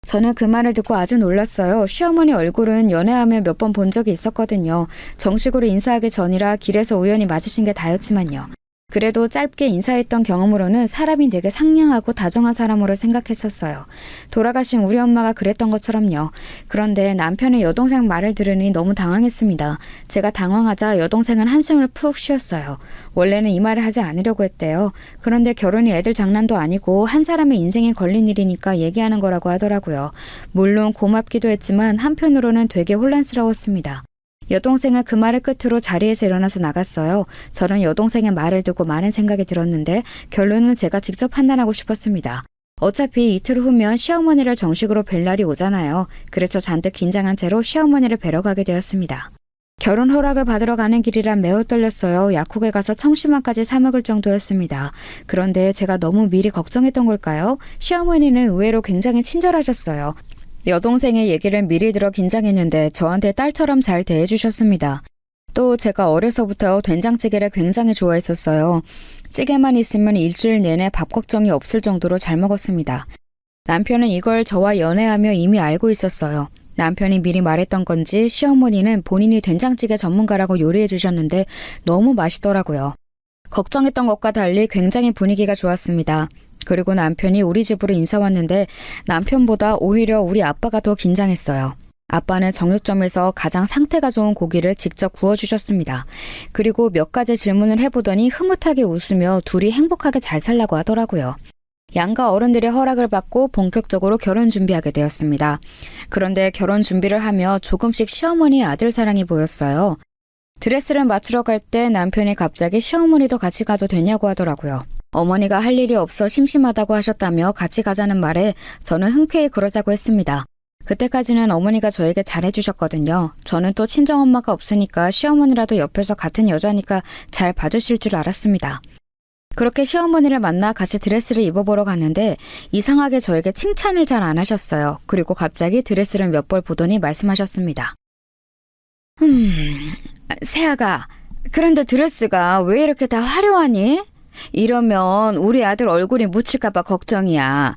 [SPEAKER 2] 저는 그 말을 듣고 아주 놀랐어요. 시어머니 얼굴은 연애하며 몇 번 본 적이 있었거든요. 정식으로 인사하기 전이라 길에서 우연히 마주친 게 다였지만요. 그래도 짧게 인사했던 경험으로는 사람이 되게 상냥하고 다정한 사람으로 생각했었어요. 돌아가신 우리 엄마가 그랬던 것처럼요. 그런데 남편의 여동생 말을 들으니 너무 당황했습니다. 제가 당황하자 여동생은 한숨을 푹 쉬었어요. 원래는 이 말을 하지 않으려고 했대요. 그런데 결혼이 애들 장난도 아니고 한 사람의 인생에 걸린 일이니까 얘기하는 거라고 하더라고요. 물론 고맙기도 했지만 한편으로는 되게 혼란스러웠습니다. 여동생은 그 말을 끝으로 자리에서 일어나서 나갔어요. 저는 여동생의 말을 듣고 많은 생각이 들었는데 결론은 제가 직접 판단하고 싶었습니다. 어차피 이틀 후면 시어머니를 정식으로 뵐 날이 오잖아요. 그래서 잔뜩 긴장한 채로 시어머니를 뵈러 가게 되었습니다. 결혼 허락을 받으러 가는 길이라 매우 떨렸어요. 약국에 가서 청심환까지 사 먹을 정도였습니다. 그런데 제가 너무 미리 걱정했던 걸까요? 시어머니는 의외로 굉장히 친절하셨어요. 여동생의 얘기를 미리 들어 긴장했는데 저한테 딸처럼 잘 대해주셨습니다. 또 제가 어려서부터 된장찌개를 굉장히 좋아했었어요. 찌개만 있으면 일주일 내내 밥 걱정이 없을 정도로 잘 먹었습니다. 남편은 이걸 저와 연애하며 이미 알고 있었어요. 남편이 미리 말했던 건지 시어머니는 본인이 된장찌개 전문가라고 요리해 주셨는데 너무 맛있더라고요. 걱정했던 것과 달리 굉장히 분위기가 좋았습니다. 그리고 남편이 우리 집으로 인사 왔는데 남편보다 오히려 우리 아빠가 더 긴장했어요. 아빠는 정육점에서 가장 상태가 좋은 고기를 직접 구워주셨습니다. 그리고 몇 가지 질문을 해보더니 흐뭇하게 웃으며 둘이 행복하게 잘 살라고 하더라고요. 양가 어른들의 허락을 받고 본격적으로 결혼 준비하게 되었습니다. 그런데 결혼 준비를 하며 조금씩 시어머니의 아들 사랑이 보였어요. 드레스를 맞추러 갈 때 남편이 갑자기 시어머니도 같이 가도 되냐고 하더라고요. 어머니가 할 일이 없어 심심하다고 하셨다며 같이 가자는 말에 저는 흔쾌히 그러자고 했습니다. 그때까지는 어머니가 저에게 잘해주셨거든요. 저는 또 친정엄마가 없으니까 시어머니라도 옆에서 같은 여자니까 잘 봐주실 줄 알았습니다. 그렇게 시어머니를 만나 같이 드레스를 입어보러 갔는데 이상하게 저에게 칭찬을 잘 안 하셨어요. 그리고 갑자기 드레스를 몇 벌 보더니 말씀하셨습니다. 세아가, 그런데 드레스가 왜 이렇게 다 화려하니? 이러면 우리 아들 얼굴이 묻힐까봐 걱정이야.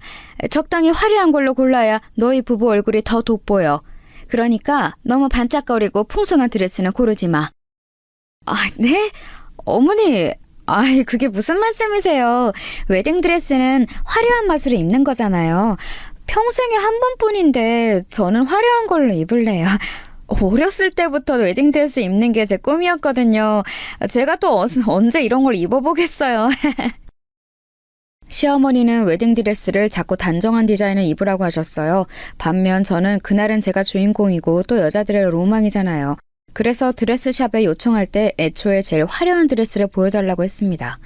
[SPEAKER 2] 적당히 화려한 걸로 골라야 너희 부부 얼굴이 더 돋보여. 그러니까 너무 반짝거리고 풍성한 드레스는 고르지 마. 아, 네? 어머니, 아이, 그게 무슨 말씀이세요? 웨딩드레스는 화려한 맛으로 입는 거잖아요. 평생에 한 번뿐인데 저는 화려한 걸로 입을래요. 어렸을 때부터 웨딩드레스 입는 게 제 꿈이었거든요. 제가 또 언제 이런 걸 입어보겠어요. 시어머니는 웨딩드레스를 자꾸 단정한 디자인을 입으라고 하셨어요. 반면 저는 그날은 제가 주인공이고 또 여자들의 로망이잖아요. 그래서 드레스샵에 요청할 때 애초에 제일 화려한 드레스를 보여달라고 했습니다.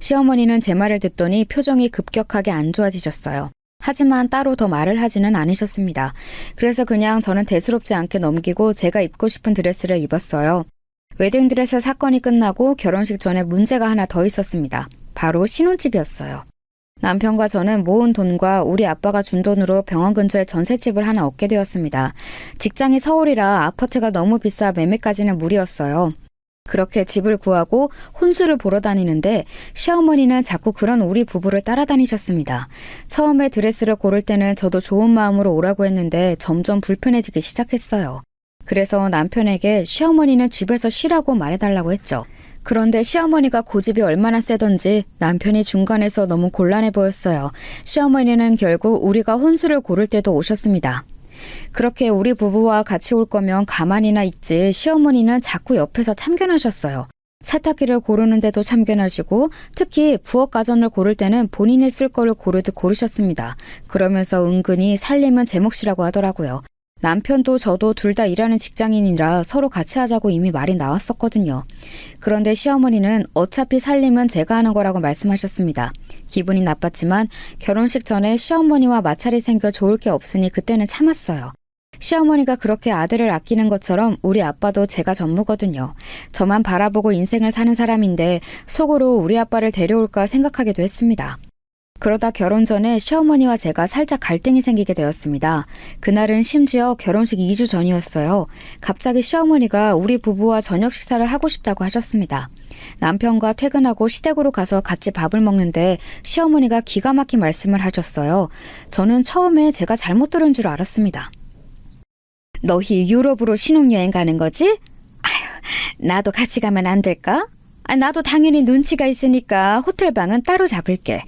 [SPEAKER 2] 시어머니는 제 말을 듣더니 표정이 급격하게 안 좋아지셨어요. 하지만 따로 더 말을 하지는 않으셨습니다. 그래서 그냥 저는 대수롭지 않게 넘기고 제가 입고 싶은 드레스를 입었어요. 웨딩드레스 사건이 끝나고 결혼식 전에 문제가 하나 더 있었습니다. 바로 신혼집이었어요. 남편과 저는 모은 돈과 우리 아빠가 준 돈으로 병원 근처에 전셋집을 하나 얻게 되었습니다. 직장이 서울이라 아파트가 너무 비싸 매매까지는 무리였어요. 그렇게 집을 구하고 혼수를 보러 다니는데 시어머니는 자꾸 그런 우리 부부를 따라다니셨습니다. 처음에 드레스를 고를 때는 저도 좋은 마음으로 오라고 했는데 점점 불편해지기 시작했어요. 그래서 남편에게 시어머니는 집에서 쉬라고 말해달라고 했죠. 그런데 시어머니가 고집이 얼마나 세던지 남편이 중간에서 너무 곤란해 보였어요. 시어머니는 결국 우리가 혼수를 고를 때도 오셨습니다. 그렇게 우리 부부와 같이 올 거면 가만히나 있지 시어머니는 자꾸 옆에서 참견하셨어요. 세탁기를 고르는데도 참견하시고 특히 부엌 가전을 고를 때는 본인이 쓸 거를 고르듯 고르셨습니다. 그러면서 은근히 살림은 제 몫이라고 하더라고요. 남편도 저도 둘 다 일하는 직장인이라 서로 같이 하자고 이미 말이 나왔었거든요. 그런데 시어머니는 어차피 살림은 제가 하는 거라고 말씀하셨습니다. 기분이 나빴지만 결혼식 전에 시어머니와 마찰이 생겨 좋을 게 없으니 그때는 참았어요. 시어머니가 그렇게 아들을 아끼는 것처럼 우리 아빠도 제가 전무거든요. 저만 바라보고 인생을 사는 사람인데 속으로 우리 아빠를 데려올까 생각하기도 했습니다. 그러다 결혼 전에 시어머니와 제가 살짝 갈등이 생기게 되었습니다. 그날은 심지어 결혼식 2주 전이었어요. 갑자기 시어머니가 우리 부부와 저녁 식사를 하고 싶다고 하셨습니다. 남편과 퇴근하고 시댁으로 가서 같이 밥을 먹는데 시어머니가 기가 막힌 말씀을 하셨어요. 저는 처음에 제가 잘못 들은 줄 알았습니다. 너희 유럽으로 신혼여행 가는 거지? 아휴, 나도 같이 가면 안 될까? 나도 당연히 눈치가 있으니까 호텔방은 따로 잡을게.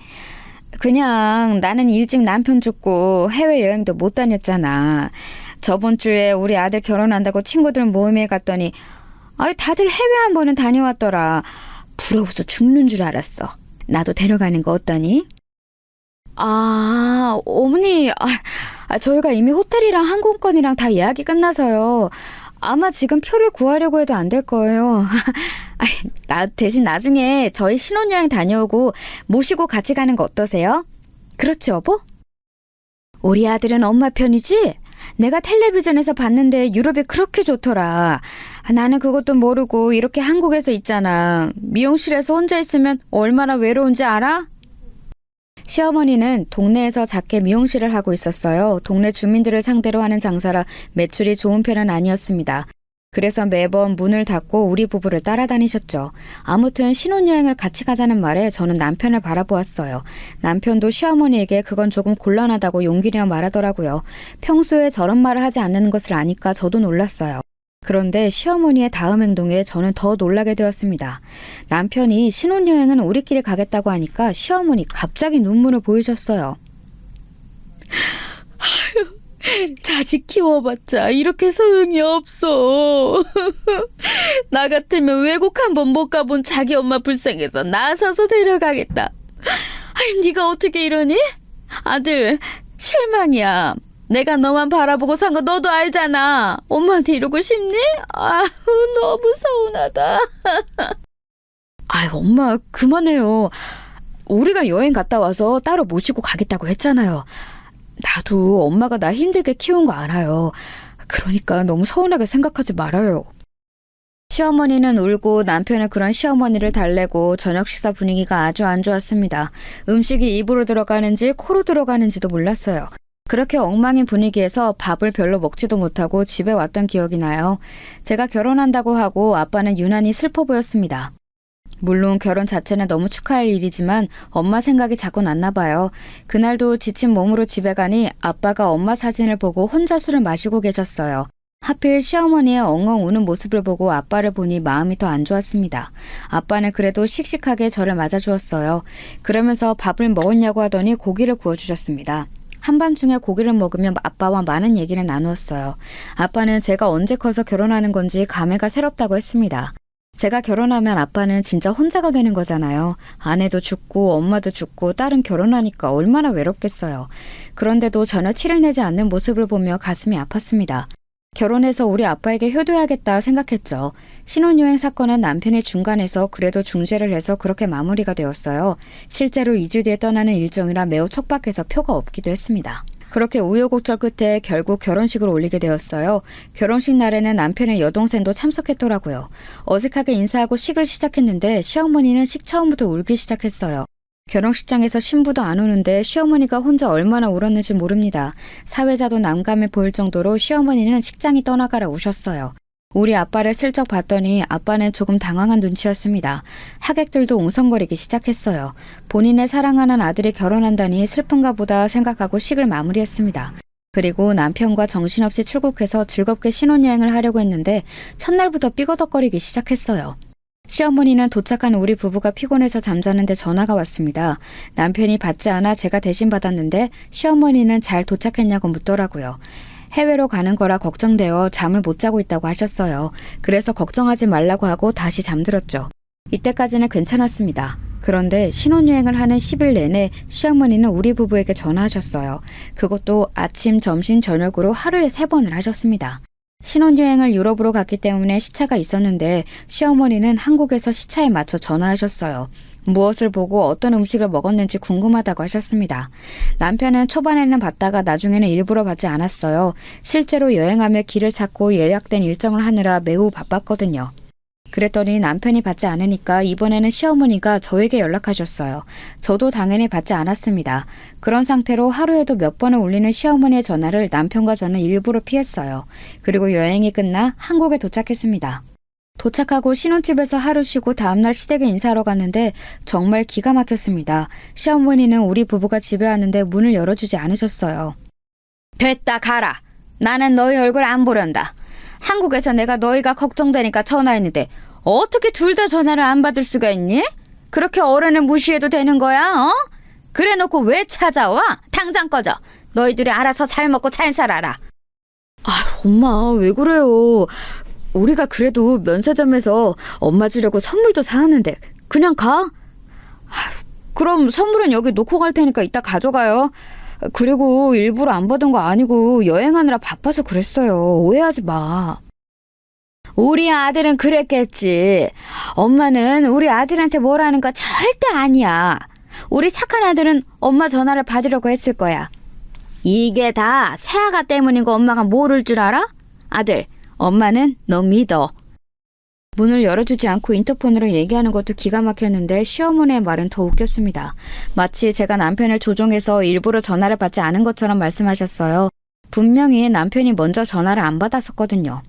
[SPEAKER 2] 그냥 나는 일찍 남편 죽고 해외여행도 못 다녔잖아. 저번 주에 우리 아들 결혼한다고 친구들 모임에 갔더니 다들 해외 한 번은 다녀왔더라. 부러워서 죽는 줄 알았어. 나도 데려가는 거 어떠니? 어머니, 저희가 이미 호텔이랑 항공권이랑 다 예약이 끝나서요. 아마 지금 표를 구하려고 해도 안 될 거예요. 대신 나중에 저희 신혼여행 다녀오고 모시고 같이 가는 거 어떠세요? 그렇지, 여보? 우리 아들은 엄마 편이지? 내가 텔레비전에서 봤는데 유럽이 그렇게 좋더라. 나는 그것도 모르고 이렇게 한국에서 있잖아. 미용실에서 혼자 있으면 얼마나 외로운지 알아? 시어머니는 동네에서 작게 미용실을 하고 있었어요. 동네 주민들을 상대로 하는 장사라 매출이 좋은 편은 아니었습니다. 그래서 매번 문을 닫고 우리 부부를 따라다니셨죠. 아무튼 신혼여행을 같이 가자는 말에 저는 남편을 바라보았어요. 남편도 시어머니에게 그건 조금 곤란하다고 용기내어 말하더라고요. 평소에 저런 말을 하지 않는 것을 아니까 저도 놀랐어요. 그런데 시어머니의 다음 행동에 저는 더 놀라게 되었습니다. 남편이 신혼여행은 우리끼리 가겠다고 하니까 시어머니 갑자기 눈물을 보이셨어요. 자식 키워봤자 이렇게 소용이 없어. 나 같으면 외국 한번 못 가본 자기 엄마 불쌍해서 나서서 데려가겠다. 아니, 네가 어떻게 이러니? 아들, 실망이야. 내가 너만 바라보고 산 거 너도 알잖아. 엄마한테 이러고 싶니? 아우, 너무 서운하다. 아유, 엄마, 그만해요. 우리가 여행 갔다 와서 따로 모시고 가겠다고 했잖아요. 나도 엄마가 나 힘들게 키운 거 알아요. 그러니까 너무 서운하게 생각하지 말아요. 시어머니는 울고 남편은 그런 시어머니를 달래고 저녁 식사 분위기가 아주 안 좋았습니다. 음식이 입으로 들어가는지 코로 들어가는지도 몰랐어요. 그렇게 엉망인 분위기에서 밥을 별로 먹지도 못하고 집에 왔던 기억이 나요. 제가 결혼한다고 하고 아빠는 유난히 슬퍼 보였습니다. 물론 결혼 자체는 너무 축하할 일이지만 엄마 생각이 자꾸 났나 봐요. 그날도 지친 몸으로 집에 가니 아빠가 엄마 사진을 보고 혼자 술을 마시고 계셨어요. 하필 시어머니의 엉엉 우는 모습을 보고 아빠를 보니 마음이 더 안 좋았습니다. 아빠는 그래도 씩씩하게 저를 맞아주었어요. 그러면서 밥을 먹었냐고 하더니 고기를 구워주셨습니다. 한밤중에 고기를 먹으며 아빠와 많은 얘기를 나누었어요. 아빠는 제가 언제 커서 결혼하는 건지 감회가 새롭다고 했습니다. 제가 결혼하면 아빠는 진짜 혼자가 되는 거잖아요. 아내도 죽고 엄마도 죽고 딸은 결혼하니까 얼마나 외롭겠어요. 그런데도 전혀 티를 내지 않는 모습을 보며 가슴이 아팠습니다. 결혼해서 우리 아빠에게 효도해야겠다 생각했죠. 신혼여행 사건은 남편이 중간에서 그래도 중재를 해서 그렇게 마무리가 되었어요. 실제로 2주 뒤에 떠나는 일정이라 매우 촉박해서 표가 없기도 했습니다. 그렇게 우여곡절 끝에 결국 결혼식을 올리게 되었어요. 결혼식 날에는 남편의 여동생도 참석했더라고요. 어색하게 인사하고 식을 시작했는데 시어머니는 식 처음부터 울기 시작했어요. 결혼식장에서 신부도 안 오는데 시어머니가 혼자 얼마나 울었는지 모릅니다. 사회자도 난감해 보일 정도로 시어머니는 식장이 떠나가라 우셨어요. 우리 아빠를 슬쩍 봤더니 아빠는 조금 당황한 눈치였습니다. 하객들도 웅성거리기 시작했어요. 본인의 사랑하는 아들이 결혼한다니 슬픈가 보다 생각하고 식을 마무리했습니다. 그리고 남편과 정신없이 출국해서 즐겁게 신혼여행을 하려고 했는데 첫날부터 삐거덕거리기 시작했어요. 시어머니는 도착한 우리 부부가 피곤해서 잠자는데 전화가 왔습니다. 남편이 받지 않아 제가 대신 받았는데 시어머니는 잘 도착했냐고 묻더라고요. 해외로 가는 거라 걱정되어 잠을 못 자고 있다고 하셨어요. 그래서 걱정하지 말라고 하고 다시 잠들었죠. 이때까지는 괜찮았습니다. 그런데 신혼여행을 하는 10일 내내 시어머니는 우리 부부에게 전화하셨어요. 그것도 아침, 점심, 저녁으로 하루에 3번을 하셨습니다. 신혼여행을 유럽으로 갔기 때문에 시차가 있었는데 시어머니는 한국에서 시차에 맞춰 전화하셨어요. 무엇을 보고 어떤 음식을 먹었는지 궁금하다고 하셨습니다. 남편은 초반에는 받다가 나중에는 일부러 받지 않았어요. 실제로 여행하며 길을 찾고 예약된 일정을 하느라 매우 바빴거든요. 그랬더니 남편이 받지 않으니까 이번에는 시어머니가 저에게 연락하셨어요. 저도 당연히 받지 않았습니다. 그런 상태로 하루에도 몇 번을 울리는 시어머니의 전화를 남편과 저는 일부러 피했어요. 그리고 여행이 끝나 한국에 도착했습니다. 도착하고 신혼집에서 하루 쉬고 다음날 시댁에 인사하러 갔는데 정말 기가 막혔습니다. 시어머니는 우리 부부가 집에 왔는데 문을 열어주지 않으셨어요. 됐다, 가라. 나는 너희 얼굴 안 보련다. 한국에서 내가 너희가 걱정되니까 전화했는데 어떻게 둘 다 전화를 안 받을 수가 있니? 그렇게 어른을 무시해도 되는 거야? 어? 그래놓고 왜 찾아와? 당장 꺼져. 너희들이 알아서 잘 먹고 잘 살아라. 아, 엄마 왜 그래요? 우리가 그래도 면세점에서 엄마 주려고 선물도 사왔는데 그냥 가? 그럼 선물은 여기 놓고 갈 테니까 이따 가져가요. 그리고 일부러 안 받은 거 아니고 여행하느라 바빠서 그랬어요. 오해하지 마. 우리 아들은 그랬겠지. 엄마는 우리 아들한테 뭐라는 거 절대 아니야. 우리 착한 아들은 엄마 전화를 받으려고 했을 거야. 이게 다 새아가 때문인 거 엄마가 모를 줄 알아? 아들, 엄마는 너 믿어. 문을 열어주지 않고 인터폰으로 얘기하는 것도 기가 막혔는데 시어머니의 말은 더 웃겼습니다. 마치 제가 남편을 조종해서 일부러 전화를 받지 않은 것처럼 말씀하셨어요. 분명히 남편이 먼저 전화를 안 받았었거든요.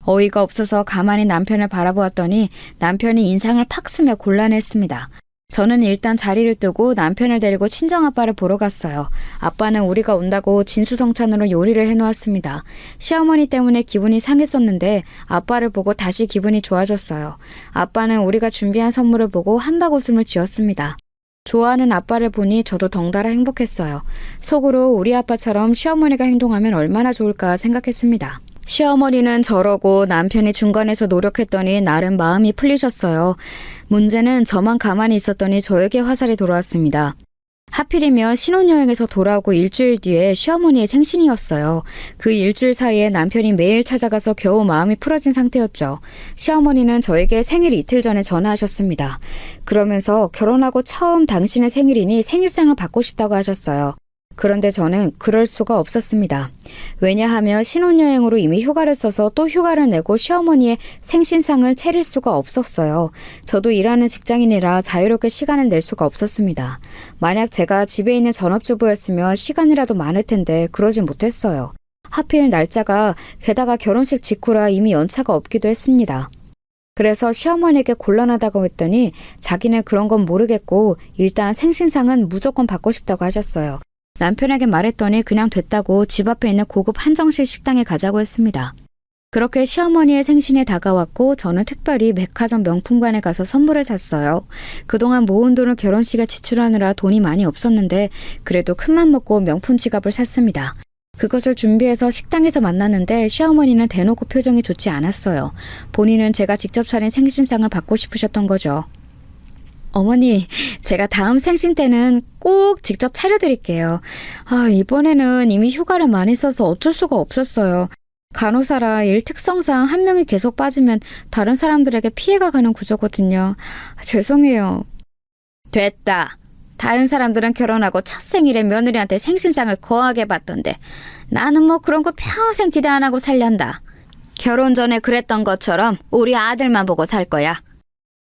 [SPEAKER 2] 어이가 없어서 가만히 남편을 바라보았더니 남편이 인상을 팍 쓰며 곤란했습니다. 저는 일단 자리를 뜨고 남편을 데리고 친정아빠를 보러 갔어요. 아빠는 우리가 온다고 진수성찬으로 요리를 해놓았습니다. 시어머니 때문에 기분이 상했었는데 아빠를 보고 다시 기분이 좋아졌어요. 아빠는 우리가 준비한 선물을 보고 한박 웃음을 지었습니다. 좋아하는 아빠를 보니 저도 덩달아 행복했어요. 속으로 우리 아빠처럼 시어머니가 행동하면 얼마나 좋을까 생각했습니다. 시어머니는 저러고 남편이 중간에서 노력했더니 나름 마음이 풀리셨어요. 문제는 저만 가만히 있었더니 저에게 화살이 돌아왔습니다. 하필이면 신혼여행에서 돌아오고 일주일 뒤에 시어머니의 생신이었어요. 그 일주일 사이에 남편이 매일 찾아가서 겨우 마음이 풀어진 상태였죠. 시어머니는 저에게 생일 이틀 전에 전화하셨습니다. 그러면서 결혼하고 처음 당신의 생일이니 생일상을 받고 싶다고 하셨어요. 그런데 저는 그럴 수가 없었습니다. 왜냐하면 신혼여행으로 이미 휴가를 써서 또 휴가를 내고 시어머니의 생신상을 차릴 수가 없었어요. 저도 일하는 직장인이라 자유롭게 시간을 낼 수가 없었습니다. 만약 제가 집에 있는 전업주부였으면 시간이라도 많을 텐데 그러지 못했어요. 하필 날짜가 게다가 결혼식 직후라 이미 연차가 없기도 했습니다. 그래서 시어머니에게 곤란하다고 했더니 자기는 그런 건 모르겠고 일단 생신상은 무조건 받고 싶다고 하셨어요. 남편에게 말했더니 그냥 됐다고 집 앞에 있는 고급 한정식 식당에 가자고 했습니다. 그렇게 시어머니의 생신이 다가왔고 저는 특별히 백화점 명품관에 가서 선물을 샀어요. 그동안 모은 돈을 결혼식에 지출하느라 돈이 많이 없었는데 그래도 큰맘 먹고 명품 지갑을 샀습니다. 그것을 준비해서 식당에서 만났는데 시어머니는 대놓고 표정이 좋지 않았어요. 본인은 제가 직접 차린 생신상을 받고 싶으셨던 거죠. 어머니, 제가 다음 생신 때는 꼭 직접 차려드릴게요. 이번에는 이미 휴가를 많이 써서 어쩔 수가 없었어요. 간호사라 일 특성상 한 명이 계속 빠지면 다른 사람들에게 피해가 가는 구조거든요. 죄송해요. 됐다. 다른 사람들은 결혼하고 첫 생일에 며느리한테 생신상을 거하게 받던데 나는 뭐 그런 거 평생 기대 안 하고 살련다. 결혼 전에 그랬던 것처럼 우리 아들만 보고 살 거야.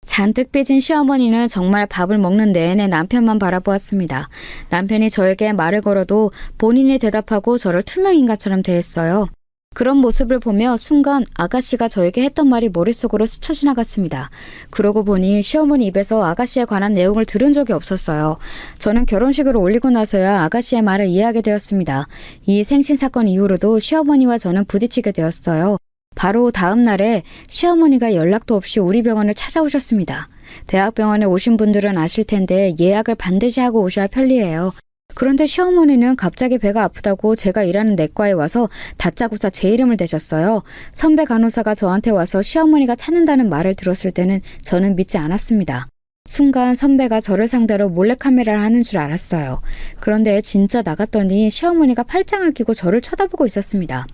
[SPEAKER 2] 잔뜩 삐진 시어머니는 정말 밥을 먹는 내내 남편만 바라보았습니다. 남편이 저에게 말을 걸어도 본인이 대답하고 저를 투명인간처럼 대했어요. 그런 모습을 보며 순간 아가씨가 저에게 했던 말이 머릿속으로 스쳐 지나갔습니다. 그러고 보니 시어머니 입에서 아가씨에 관한 내용을 들은 적이 없었어요. 저는 결혼식을 올리고 나서야 아가씨의 말을 이해하게 되었습니다. 이 생신 사건 이후로도 시어머니와 저는 부딪히게 되었어요. 바로 다음 날에 시어머니가 연락도 없이 우리 병원을 찾아오셨습니다. 대학병원에 오신 분들은 아실 텐데 예약을 반드시 하고 오셔야 편리해요. 그런데 시어머니는 갑자기 배가 아프다고 제가 일하는 내과에 와서 다짜고짜 제 이름을 대셨어요. 선배 간호사가 저한테 와서 시어머니가 찾는다는 말을 들었을 때는 저는 믿지 않았습니다. 순간 선배가 저를 상대로 몰래카메라를 하는 줄 알았어요. 그런데 진짜 나갔더니 시어머니가 팔짱을 끼고 저를 쳐다보고 있었습니다.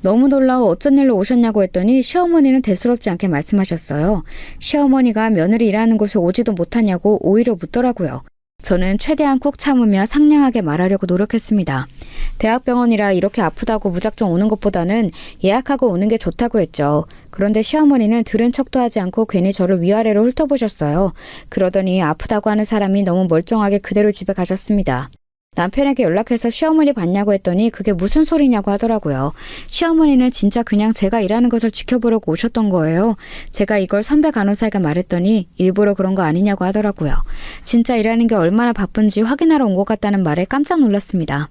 [SPEAKER 2] 너무 놀라워 어쩐 일로 오셨냐고 했더니 시어머니는 대수롭지 않게 말씀하셨어요. 시어머니가 며느리 일하는 곳에 오지도 못하냐고 오히려 묻더라고요. 저는 최대한 꾹 참으며 상냥하게 말하려고 노력했습니다. 대학병원이라 이렇게 아프다고 무작정 오는 것보다는 예약하고 오는 게 좋다고 했죠. 그런데 시어머니는 들은 척도 하지 않고 괜히 저를 위아래로 훑어보셨어요. 그러더니 아프다고 하는 사람이 너무 멀쩡하게 그대로 집에 가셨습니다. 남편에게 연락해서 시어머니 봤냐고 했더니 그게 무슨 소리냐고 하더라고요. 시어머니는 진짜 그냥 제가 일하는 것을 지켜보려고 오셨던 거예요. 제가 이걸 선배 간호사에게 말했더니 일부러 그런 거 아니냐고 하더라고요. 진짜 일하는 게 얼마나 바쁜지 확인하러 온 것 같다는 말에 깜짝 놀랐습니다.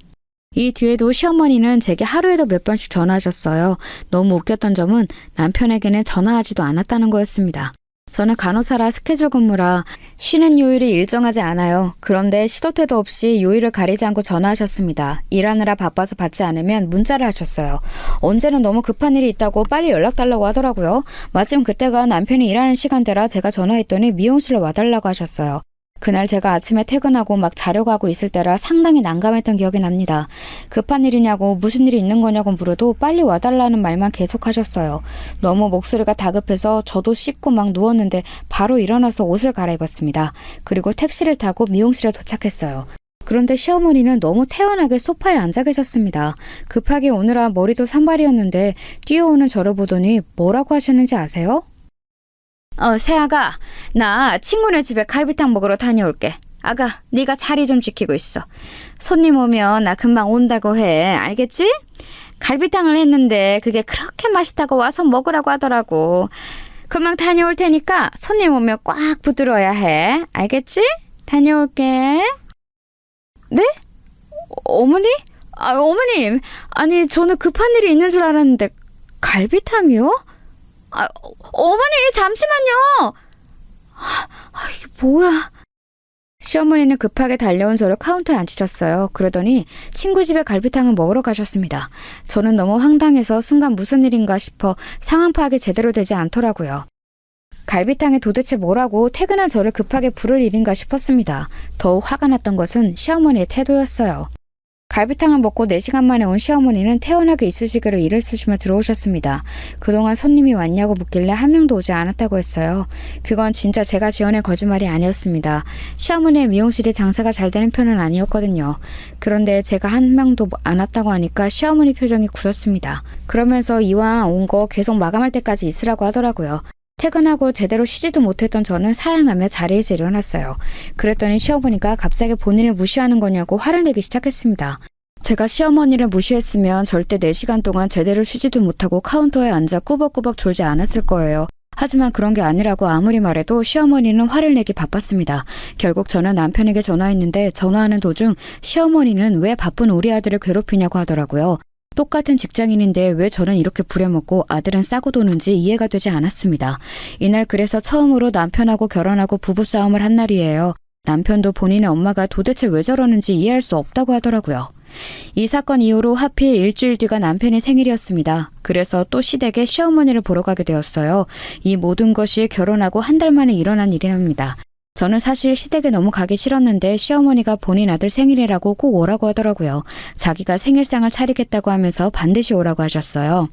[SPEAKER 2] 이 뒤에도 시어머니는 제게 하루에도 몇 번씩 전화하셨어요. 너무 웃겼던 점은 남편에게는 전화하지도 않았다는 거였습니다. 저는 간호사라 스케줄 근무라 쉬는 요일이 일정하지 않아요. 그런데 시도 때도 없이 요일을 가리지 않고 전화하셨습니다. 일하느라 바빠서 받지 않으면 문자를 하셨어요. 언제는 너무 급한 일이 있다고 빨리 연락 달라고 하더라고요. 마침 그때가 남편이 일하는 시간대라 제가 전화했더니 미용실로 와달라고 하셨어요. 그날 제가 아침에 퇴근하고 막 자려고 하고 있을 때라 상당히 난감했던 기억이 납니다. 급한 일이냐고 무슨 일이 있는 거냐고 물어도 빨리 와달라는 말만 계속하셨어요. 너무 목소리가 다급해서 저도 씻고 막 누웠는데 바로 일어나서 옷을 갈아입었습니다. 그리고 택시를 타고 미용실에 도착했어요. 그런데 시어머니는 너무 태연하게 소파에 앉아 계셨습니다. 급하게 오느라 머리도 산발이었는데 뛰어오는 저를 보더니 뭐라고 하셨는지 아세요? 새아가, 나 친구네 집에 갈비탕 먹으러 다녀올게. 아가, 네가 자리 좀 지키고 있어. 손님 오면 나 금방 온다고 해. 알겠지? 갈비탕을 했는데 그게 그렇게 맛있다고 와서 먹으라고 하더라고. 금방 다녀올 테니까 손님 오면 꽉 붙들어야 해. 알겠지? 다녀올게. 네? 어머니? 어머님. 아니, 저는 급한 일이 있는 줄 알았는데 갈비탕이요? 어머니, 잠시만요. 이게 뭐야. 시어머니는 급하게 달려온 저를 카운터에 앉히셨어요. 그러더니 친구 집에 갈비탕을 먹으러 가셨습니다. 저는 너무 황당해서 순간 무슨 일인가 싶어 상황 파악이 제대로 되지 않더라고요. 갈비탕에 도대체 뭐라고 퇴근한 저를 급하게 부를 일인가 싶었습니다. 더욱 화가 났던 것은 시어머니의 태도였어요. 갈비탕을 먹고 4시간 만에 온 시어머니는 태연하게 이쑤시개로 이를 쑤시며 들어오셨습니다. 그동안 손님이 왔냐고 묻길래 한 명도 오지 않았다고 했어요. 그건 진짜 제가 지어낸 거짓말이 아니었습니다. 시어머니의 미용실이 장사가 잘 되는 편은 아니었거든요. 그런데 제가 한 명도 안 왔다고 하니까 시어머니 표정이 굳었습니다. 그러면서 이왕 온 거 계속 마감할 때까지 있으라고 하더라고요. 퇴근하고 제대로 쉬지도 못했던 저는 사양하며 자리에서 일어났어요. 그랬더니 시어머니가 갑자기 본인을 무시하는 거냐고 화를 내기 시작했습니다. 제가 시어머니를 무시했으면 절대 4시간 동안 제대로 쉬지도 못하고 카운터에 앉아 꾸벅꾸벅 졸지 않았을 거예요. 하지만 그런 게 아니라고 아무리 말해도 시어머니는 화를 내기 바빴습니다. 결국 저는 남편에게 전화했는데 전화하는 도중 시어머니는 왜 바쁜 우리 아들을 괴롭히냐고 하더라고요. 똑같은 직장인인데 왜 저는 이렇게 부려먹고 아들은 싸고 도는지 이해가 되지 않았습니다. 이날 그래서 처음으로 남편하고 결혼하고 부부싸움을 한 날이에요. 남편도 본인의 엄마가 도대체 왜 저러는지 이해할 수 없다고 하더라고요. 이 사건 이후로 하필 일주일 뒤가 남편의 생일이었습니다. 그래서 또 시댁에 시어머니를 보러 가게 되었어요. 이 모든 것이 결혼하고 한 달 만에 일어난 일이랍니다. 저는 사실 시댁에 너무 가기 싫었는데 시어머니가 본인 아들 생일이라고 꼭 오라고 하더라고요. 자기가 생일상을 차리겠다고 하면서 반드시 오라고 하셨어요.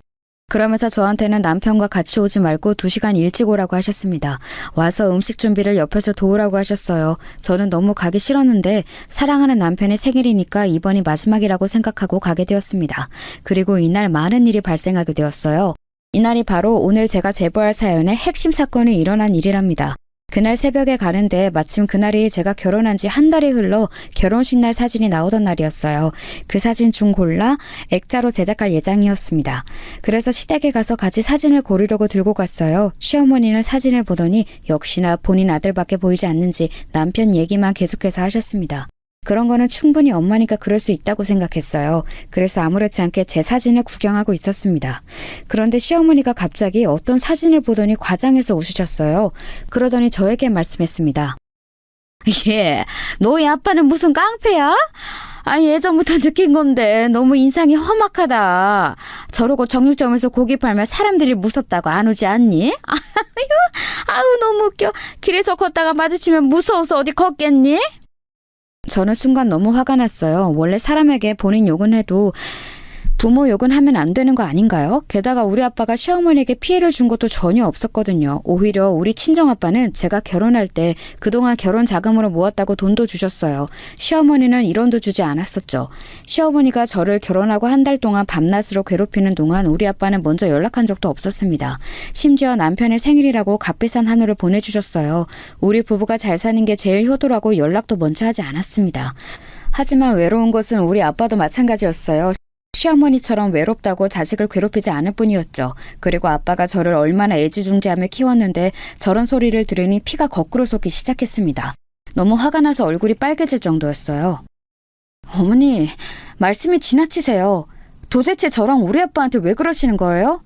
[SPEAKER 2] 그러면서 저한테는 남편과 같이 오지 말고 2시간 일찍 오라고 하셨습니다. 와서 음식 준비를 옆에서 도우라고 하셨어요. 저는 너무 가기 싫었는데 사랑하는 남편의 생일이니까 이번이 마지막이라고 생각하고 가게 되었습니다. 그리고 이날 많은 일이 발생하게 되었어요. 이날이 바로 오늘 제가 제보할 사연의 핵심 사건이 일어난 일이랍니다. 그날 새벽에 가는데 마침 그날이 제가 결혼한 지 한 달이 흘러 결혼식 날 사진이 나오던 날이었어요. 그 사진 중 골라 액자로 제작할 예정이었습니다. 그래서 시댁에 가서 같이 사진을 고르려고 들고 갔어요. 시어머니는 사진을 보더니 역시나 본인 아들밖에 보이지 않는지 남편 얘기만 계속해서 하셨습니다. 그런 거는 충분히 엄마니까 그럴 수 있다고 생각했어요. 그래서 아무렇지 않게 제 사진을 구경하고 있었습니다. 그런데 시어머니가 갑자기 어떤 사진을 보더니 과장해서 웃으셨어요. 그러더니 저에게 말씀했습니다. 예, 너희 아빠는 무슨 깡패야? 아니 예전부터 느낀 건데 너무 인상이 험악하다. 저러고 정육점에서 고기 팔면 사람들이 무섭다고 안 오지 않니? 아유 너무 웃겨. 길에서 걷다가 마주치면 무서워서 어디 걷겠니? 저는 순간 너무 화가 났어요. 원래 사람에게 본인 욕은 해도 부모 욕은 하면 안 되는 거 아닌가요? 게다가 우리 아빠가 시어머니에게 피해를 준 것도 전혀 없었거든요. 오히려 우리 친정아빠는 제가 결혼할 때 그동안 결혼 자금으로 모았다고 돈도 주셨어요. 시어머니는 1원도 주지 않았었죠. 시어머니가 저를 결혼하고 한 달 동안 밤낮으로 괴롭히는 동안 우리 아빠는 먼저 연락한 적도 없었습니다. 심지어 남편의 생일이라고 값비싼 한우를 보내주셨어요. 우리 부부가 잘 사는 게 제일 효도라고 연락도 먼저 하지 않았습니다. 하지만 외로운 것은 우리 아빠도 마찬가지였어요. 시어머니처럼 외롭다고 자식을 괴롭히지 않을 뿐이었죠. 그리고 아빠가 저를 얼마나 애지중지하며 키웠는데 저런 소리를 들으니 피가 거꾸로 솟기 시작했습니다. 너무 화가 나서 얼굴이 빨개질 정도였어요. 어머니, 말씀이 지나치세요. 도대체 저랑 우리 아빠한테 왜 그러시는 거예요?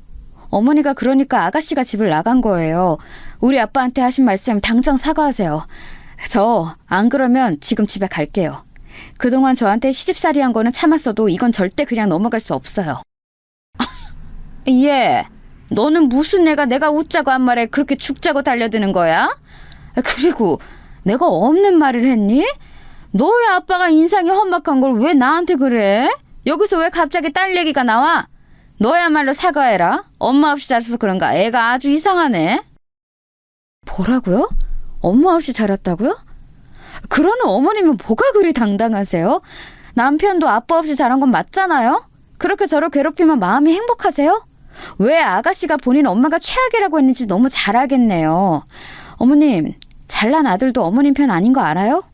[SPEAKER 2] 어머니가 그러니까 아가씨가 집을 나간 거예요. 우리 아빠한테 하신 말씀 당장 사과하세요. 저 안 그러면 지금 집에 갈게요. 그동안 저한테 시집살이 한 거는 참았어도 이건 절대 그냥 넘어갈 수 없어요. 예, 너는 무슨 애가 내가 웃자고 한 말에 그렇게 죽자고 달려드는 거야? 그리고 내가 없는 말을 했니? 너의 아빠가 인상이 험악한 걸 왜 나한테 그래? 여기서 왜 갑자기 딸 얘기가 나와? 너야말로 사과해라. 엄마 없이 자라서 그런가 애가 아주 이상하네. 뭐라고요? 엄마 없이 자랐다고요? 그러는 어머님은 뭐가 그리 당당하세요? 남편도 아빠 없이 자란 건 맞잖아요? 그렇게 저를 괴롭히면 마음이 행복하세요? 왜 아가씨가 본인 엄마가 최악이라고 했는지 너무 잘 알겠네요. 어머님, 잘난 아들도 어머님 편 아닌 거 알아요?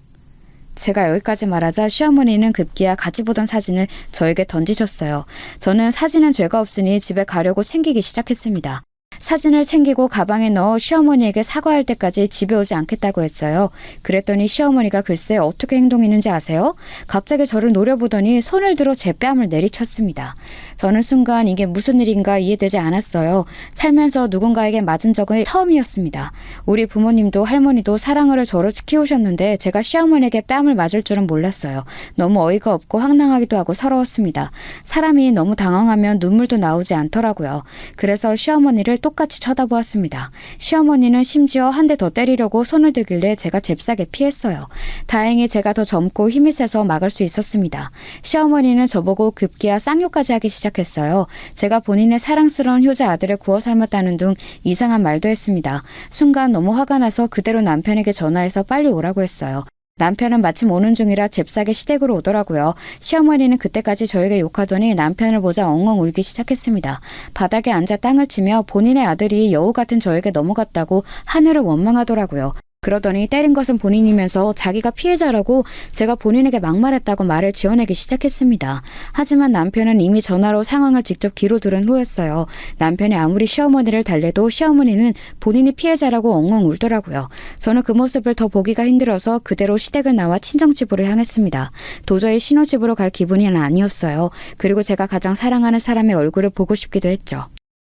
[SPEAKER 2] 제가 여기까지 말하자 시어머니는 급기야 같이 보던 사진을 저에게 던지셨어요. 저는 사진은 죄가 없으니 집에 가려고 챙기기 시작했습니다. 사진을 챙기고 가방에 넣어 시어머니에게 사과할 때까지 집에 오지 않겠다고 했어요. 그랬더니 시어머니가 글쎄 어떻게 행동했는지 아세요? 갑자기 저를 노려보더니 손을 들어 제 뺨을 내리쳤습니다. 저는 순간 이게 무슨 일인가 이해되지 않았어요. 살면서 누군가에게 맞은 적은 처음이었습니다. 우리 부모님도 할머니도 사랑으로 저를 키우셨는데 제가 시어머니에게 뺨을 맞을 줄은 몰랐어요. 너무 어이가 없고 황당하기도 하고 서러웠습니다. 사람이 너무 당황하면 눈물도 나오지 않더라고요. 그래서 시어머니를 똑같이 쳐다보았습니다. 시어머니는 심지어 한 대 더 때리려고 손을 들길래 제가 잽싸게 피했어요. 다행히 제가 더 젊고 힘이 세서 막을 수 있었습니다. 시어머니는 저보고 급기야 쌍욕까지 하기 시작했어요. 제가 본인의 사랑스러운 효자 아들을 구워 삶았다는 등 이상한 말도 했습니다. 순간 너무 화가 나서 그대로 남편에게 전화해서 빨리 오라고 했어요. 남편은 마침 오는 중이라 잽싸게 시댁으로 오더라고요. 시어머니는 그때까지 저에게 욕하더니 남편을 보자 엉엉 울기 시작했습니다. 바닥에 앉아 땅을 치며 본인의 아들이 여우 같은 저에게 넘어갔다고 하늘을 원망하더라고요. 그러더니 때린 것은 본인이면서 자기가 피해자라고 제가 본인에게 막말했다고 말을 지어내기 시작했습니다. 하지만 남편은 이미 전화로 상황을 직접 귀로 들은 후였어요. 남편이 아무리 시어머니를 달래도 시어머니는 본인이 피해자라고 엉엉 울더라고요. 저는 그 모습을 더 보기가 힘들어서 그대로 시댁을 나와 친정집으로 향했습니다. 도저히 신혼집으로 갈 기분이 아니었어요. 그리고 제가 가장 사랑하는 사람의 얼굴을 보고 싶기도 했죠.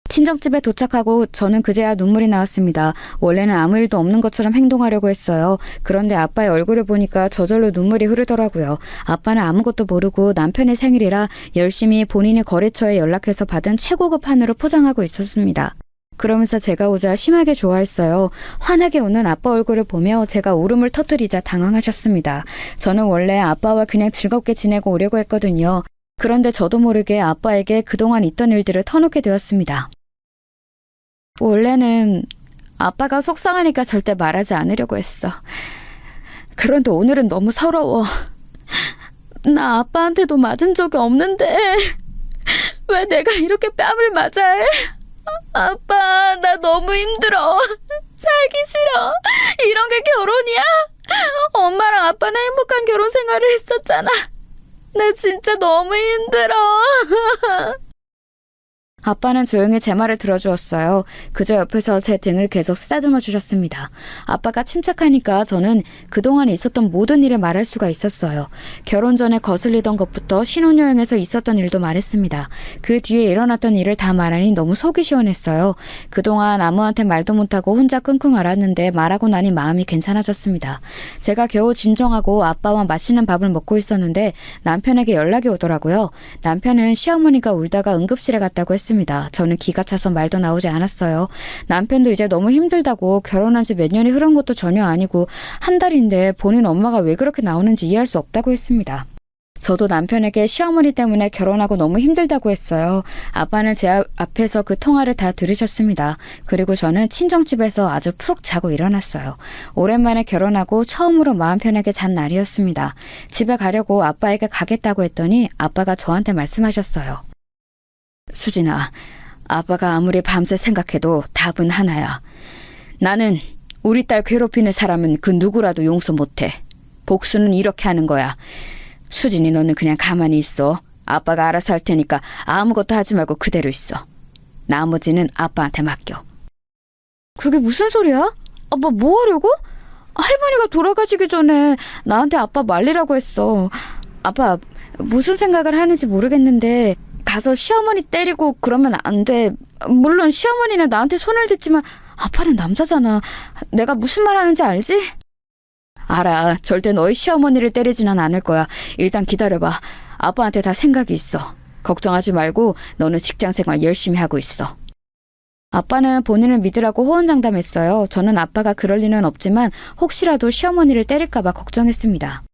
[SPEAKER 2] 친정집에 도착하고 저는 그제야 눈물이 나왔습니다. 원래는 아무 일도 없는 것처럼 행동하려고 했어요. 그런데 아빠의 얼굴을 보니까 저절로 눈물이 흐르더라고요. 아빠는 아무것도 모르고 남편의 생일이라 열심히 본인이 거래처에 연락해서 받은 최고급 한우를 포장하고 있었습니다. 그러면서 제가 오자 심하게 좋아했어요. 환하게 웃는 아빠 얼굴을 보며 제가 울음을 터뜨리자 당황하셨습니다. 저는 원래 아빠와 그냥 즐겁게 지내고 오려고 했거든요. 그런데 저도 모르게 아빠에게 그동안 있던 일들을 터놓게 되었습니다. 원래는 아빠가 속상하니까 절대 말하지 않으려고 했어. 그런데 오늘은 너무 서러워. 나 아빠한테도 맞은 적이 없는데 왜 내가 이렇게 뺨을 맞아야 해? 아빠, 나 너무 힘들어. 살기 싫어. 이런 게 결혼이야? 엄마랑 아빠는 행복한 결혼 생활을 했었잖아. 나 진짜 너무 힘들어. 아빠는 조용히 제 말을 들어주었어요. 그저 옆에서 제 등을 계속 쓰다듬어 주셨습니다. 아빠가 침착하니까 저는 그동안 있었던 모든 일을 말할 수가 있었어요. 결혼 전에 거슬리던 것부터 신혼여행에서 있었던 일도 말했습니다. 그 뒤에 일어났던 일을 다 말하니 너무 속이 시원했어요. 그동안 아무한테 말도 못하고 혼자 끙끙 앓았는데 말하고 나니 마음이 괜찮아졌습니다. 제가 겨우 진정하고 아빠와 맛있는 밥을 먹고 있었는데 남편에게 연락이 오더라고요. 남편은 시어머니가 울다가 응급실에 갔다고 했습니다. 저는 기가 차서 말도 나오지 않았어요. 남편도 이제 너무 힘들다고 결혼한 지 몇 년이 흐른 것도 전혀 아니고 한 달인데 본인 엄마가 왜 그렇게 나오는지 이해할 수 없다고 했습니다. 저도 남편에게 시어머니 때문에 결혼하고 너무 힘들다고 했어요. 아빠는 제 앞에서 그 통화를 다 들으셨습니다. 그리고 저는 친정집에서 아주 푹 자고 일어났어요. 오랜만에 결혼하고 처음으로 마음 편하게 잔 날이었습니다. 집에 가려고 아빠에게 가겠다고 했더니 아빠가 저한테 말씀하셨어요. 수진아, 아빠가 아무리 밤새 생각해도 답은 하나야. 나는 우리 딸 괴롭히는 사람은 그 누구라도 용서 못해. 복수는 이렇게 하는 거야. 수진이 너는 그냥 가만히 있어. 아빠가 알아서 할 테니까 아무것도 하지 말고 그대로 있어. 나머지는 아빠한테 맡겨. 그게 무슨 소리야? 아빠 뭐 하려고? 할머니가 돌아가시기 전에 나한테 아빠 말리라고 했어. 아빠 무슨 생각을 하는지 모르겠는데 가서 시어머니 때리고 그러면 안 돼. 물론 시어머니는 나한테 손을 댔지만 아빠는 남자잖아. 내가 무슨 말 하는지 알지? 알아. 절대 너희 시어머니를 때리지는 않을 거야. 일단 기다려봐. 아빠한테 다 생각이 있어. 걱정하지 말고 너는 직장생활 열심히 하고 있어. 아빠는 본인을 믿으라고 호언장담했어요. 저는 아빠가 그럴 리는 없지만 혹시라도 시어머니를 때릴까 봐 걱정했습니다.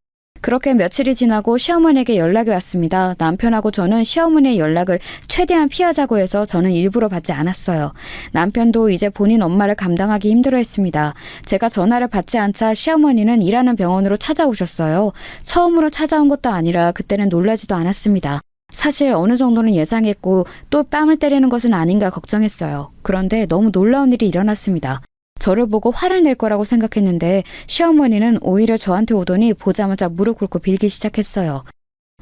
[SPEAKER 2] 그렇게 며칠이 지나고 시어머니에게 연락이 왔습니다. 남편하고 저는 시어머니의 연락을 최대한 피하자고 해서 저는 일부러 받지 않았어요. 남편도 이제 본인 엄마를 감당하기 힘들어했습니다. 제가 전화를 받지 않자 시어머니는 일하는 병원으로 찾아오셨어요. 처음으로 찾아온 것도 아니라 그때는 놀라지도 않았습니다. 사실 어느 정도는 예상했고 또 뺨을 때리는 것은 아닌가 걱정했어요. 그런데 너무 놀라운 일이 일어났습니다. 저를 보고 화를 낼 거라고 생각했는데 시어머니는 오히려 저한테 오더니 보자마자 무릎 꿇고 빌기 시작했어요.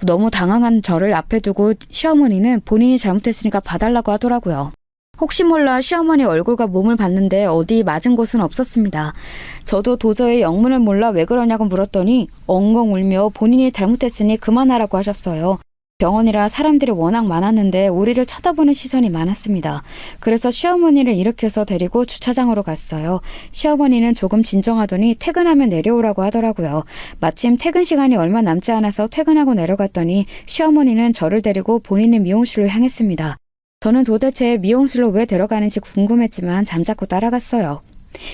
[SPEAKER 2] 너무 당황한 저를 앞에 두고 시어머니는 본인이 잘못했으니까 봐달라고 하더라고요. 혹시 몰라 시어머니 얼굴과 몸을 봤는데 어디 맞은 곳은 없었습니다. 저도 도저히 영문을 몰라 왜 그러냐고 물었더니 엉엉 울며 본인이 잘못했으니 그만하라고 하셨어요. 병원이라 사람들이 워낙 많았는데 우리를 쳐다보는 시선이 많았습니다. 그래서 시어머니를 일으켜서 데리고 주차장으로 갔어요. 시어머니는 조금 진정하더니 퇴근하면 내려오라고 하더라고요. 마침 퇴근 시간이 얼마 남지 않아서 퇴근하고 내려갔더니 시어머니는 저를 데리고 본인의 미용실로 향했습니다. 저는 도대체 미용실로 왜 데려가는지 궁금했지만 잠자코 따라갔어요.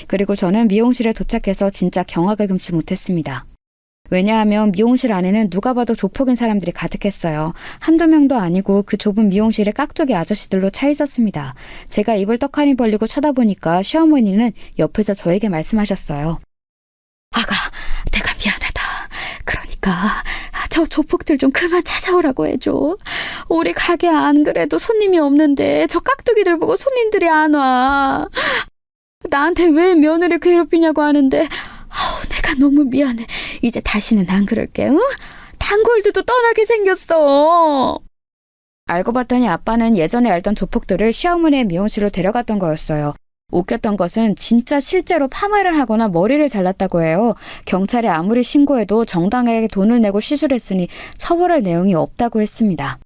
[SPEAKER 2] 그리고 저는 미용실에 도착해서 진짜 경악을 금치 못했습니다. 왜냐하면 미용실 안에는 누가 봐도 조폭인 사람들이 가득했어요. 한두 명도 아니고 그 좁은 미용실에 깍두기 아저씨들로 차 있었습니다. 제가 입을 떡하니 벌리고 쳐다보니까 시어머니는 옆에서 저에게 말씀하셨어요. 아가, 내가 미안하다. 그러니까 저 조폭들 좀 그만 찾아오라고 해줘. 우리 가게 안 그래도 손님이 없는데 저 깍두기들 보고 손님들이 안 와. 나한테 왜 며느리 괴롭히냐고 하는데 내가 너무 미안해. 이제 다시는 안 그럴게. 응? 단골들도 떠나게 생겼어. 알고 봤더니 아빠는 예전에 알던 조폭들을 시어머니의 미용실로 데려갔던 거였어요. 웃겼던 것은 진짜 실제로 파마를 하거나 머리를 잘랐다고 해요. 경찰에 아무리 신고해도 정당하게 돈을 내고 시술했으니 처벌할 내용이 없다고 했습니다.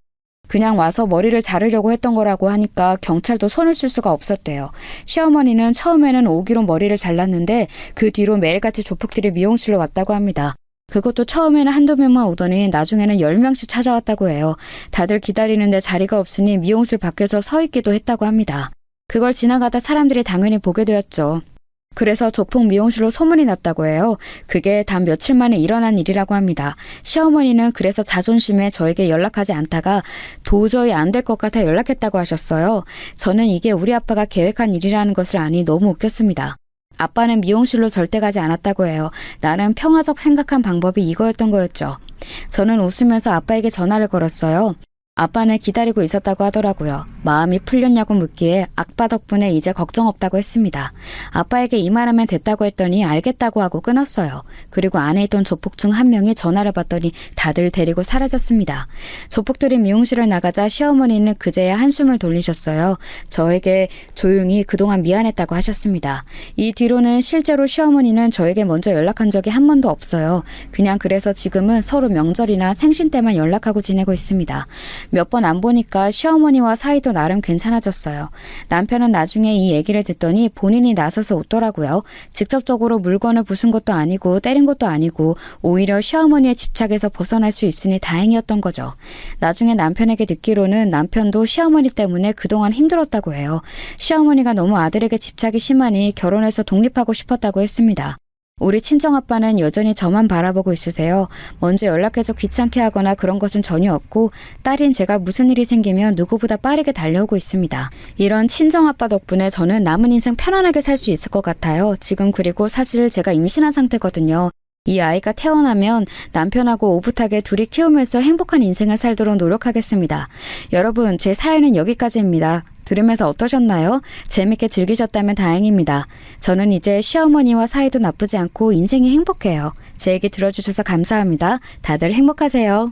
[SPEAKER 2] 그냥 와서 머리를 자르려고 했던 거라고 하니까 경찰도 손을 쓸 수가 없었대요. 시어머니는 처음에는 오기로 머리를 잘랐는데 그 뒤로 매일같이 조폭들이 미용실로 왔다고 합니다. 그것도 처음에는 한두 명만 오더니 나중에는 10명씩 찾아왔다고 해요. 다들 기다리는데 자리가 없으니 미용실 밖에서 서 있기도 했다고 합니다. 그걸 지나가다 사람들이 당연히 보게 되었죠. 그래서 조폭 미용실로 소문이 났다고 해요. 그게 단 며칠 만에 일어난 일이라고 합니다. 시어머니는 그래서 자존심에 저에게 연락하지 않다가 도저히 안 될 것 같아 연락했다고 하셨어요. 저는 이게 우리 아빠가 계획한 일이라는 것을 아니 너무 웃겼습니다. 아빠는 미용실로 절대 가지 않았다고 해요. 나름 평화적 생각한 방법이 이거였던 거였죠. 저는 웃으면서 아빠에게 전화를 걸었어요. 아빠는 기다리고 있었다고 하더라고요. 마음이 풀렸냐고 묻기에 아빠 덕분에 이제 걱정 없다고 했습니다. 아빠에게 이 말하면 됐다고 했더니 알겠다고 하고 끊었어요. 그리고 안에 있던 조폭 중 한 명이 전화를 받더니 다들 데리고 사라졌습니다. 조폭들이 미용실을 나가자 시어머니는 그제야 한숨을 돌리셨어요. 저에게 조용히 그동안 미안했다고 하셨습니다. 이 뒤로는 실제로 시어머니는 저에게 먼저 연락한 적이 한 번도 없어요. 그냥 그래서 지금은 서로 명절이나 생신 때만 연락하고 지내고 있습니다. 몇 번 안 보니까 시어머니와 사이도 나름 괜찮아졌어요. 남편은 나중에 이 얘기를 듣더니 본인이 나서서 웃더라고요. 직접적으로 물건을 부순 것도 아니고 때린 것도 아니고 오히려 시어머니의 집착에서 벗어날 수 있으니 다행이었던 거죠. 나중에 남편에게 듣기로는 남편도 시어머니 때문에 그동안 힘들었다고 해요. 시어머니가 너무 아들에게 집착이 심하니 결혼해서 독립하고 싶었다고 했습니다. 우리 친정아빠는 여전히 저만 바라보고 있으세요. 먼저 연락해서 귀찮게 하거나 그런 것은 전혀 없고 딸인 제가 무슨 일이 생기면 누구보다 빠르게 달려오고 있습니다. 이런 친정아빠 덕분에 저는 남은 인생 편안하게 살 수 있을 것 같아요. 지금 그리고 사실 제가 임신한 상태거든요. 이 아이가 태어나면 남편하고 오붓하게 둘이 키우면서 행복한 인생을 살도록 노력하겠습니다. 여러분, 제 사연은 여기까지입니다. 들으면서 어떠셨나요? 재밌게 즐기셨다면 다행입니다. 저는 이제 시어머니와 사이도 나쁘지 않고 인생이 행복해요. 제 얘기 들어주셔서 감사합니다. 다들 행복하세요.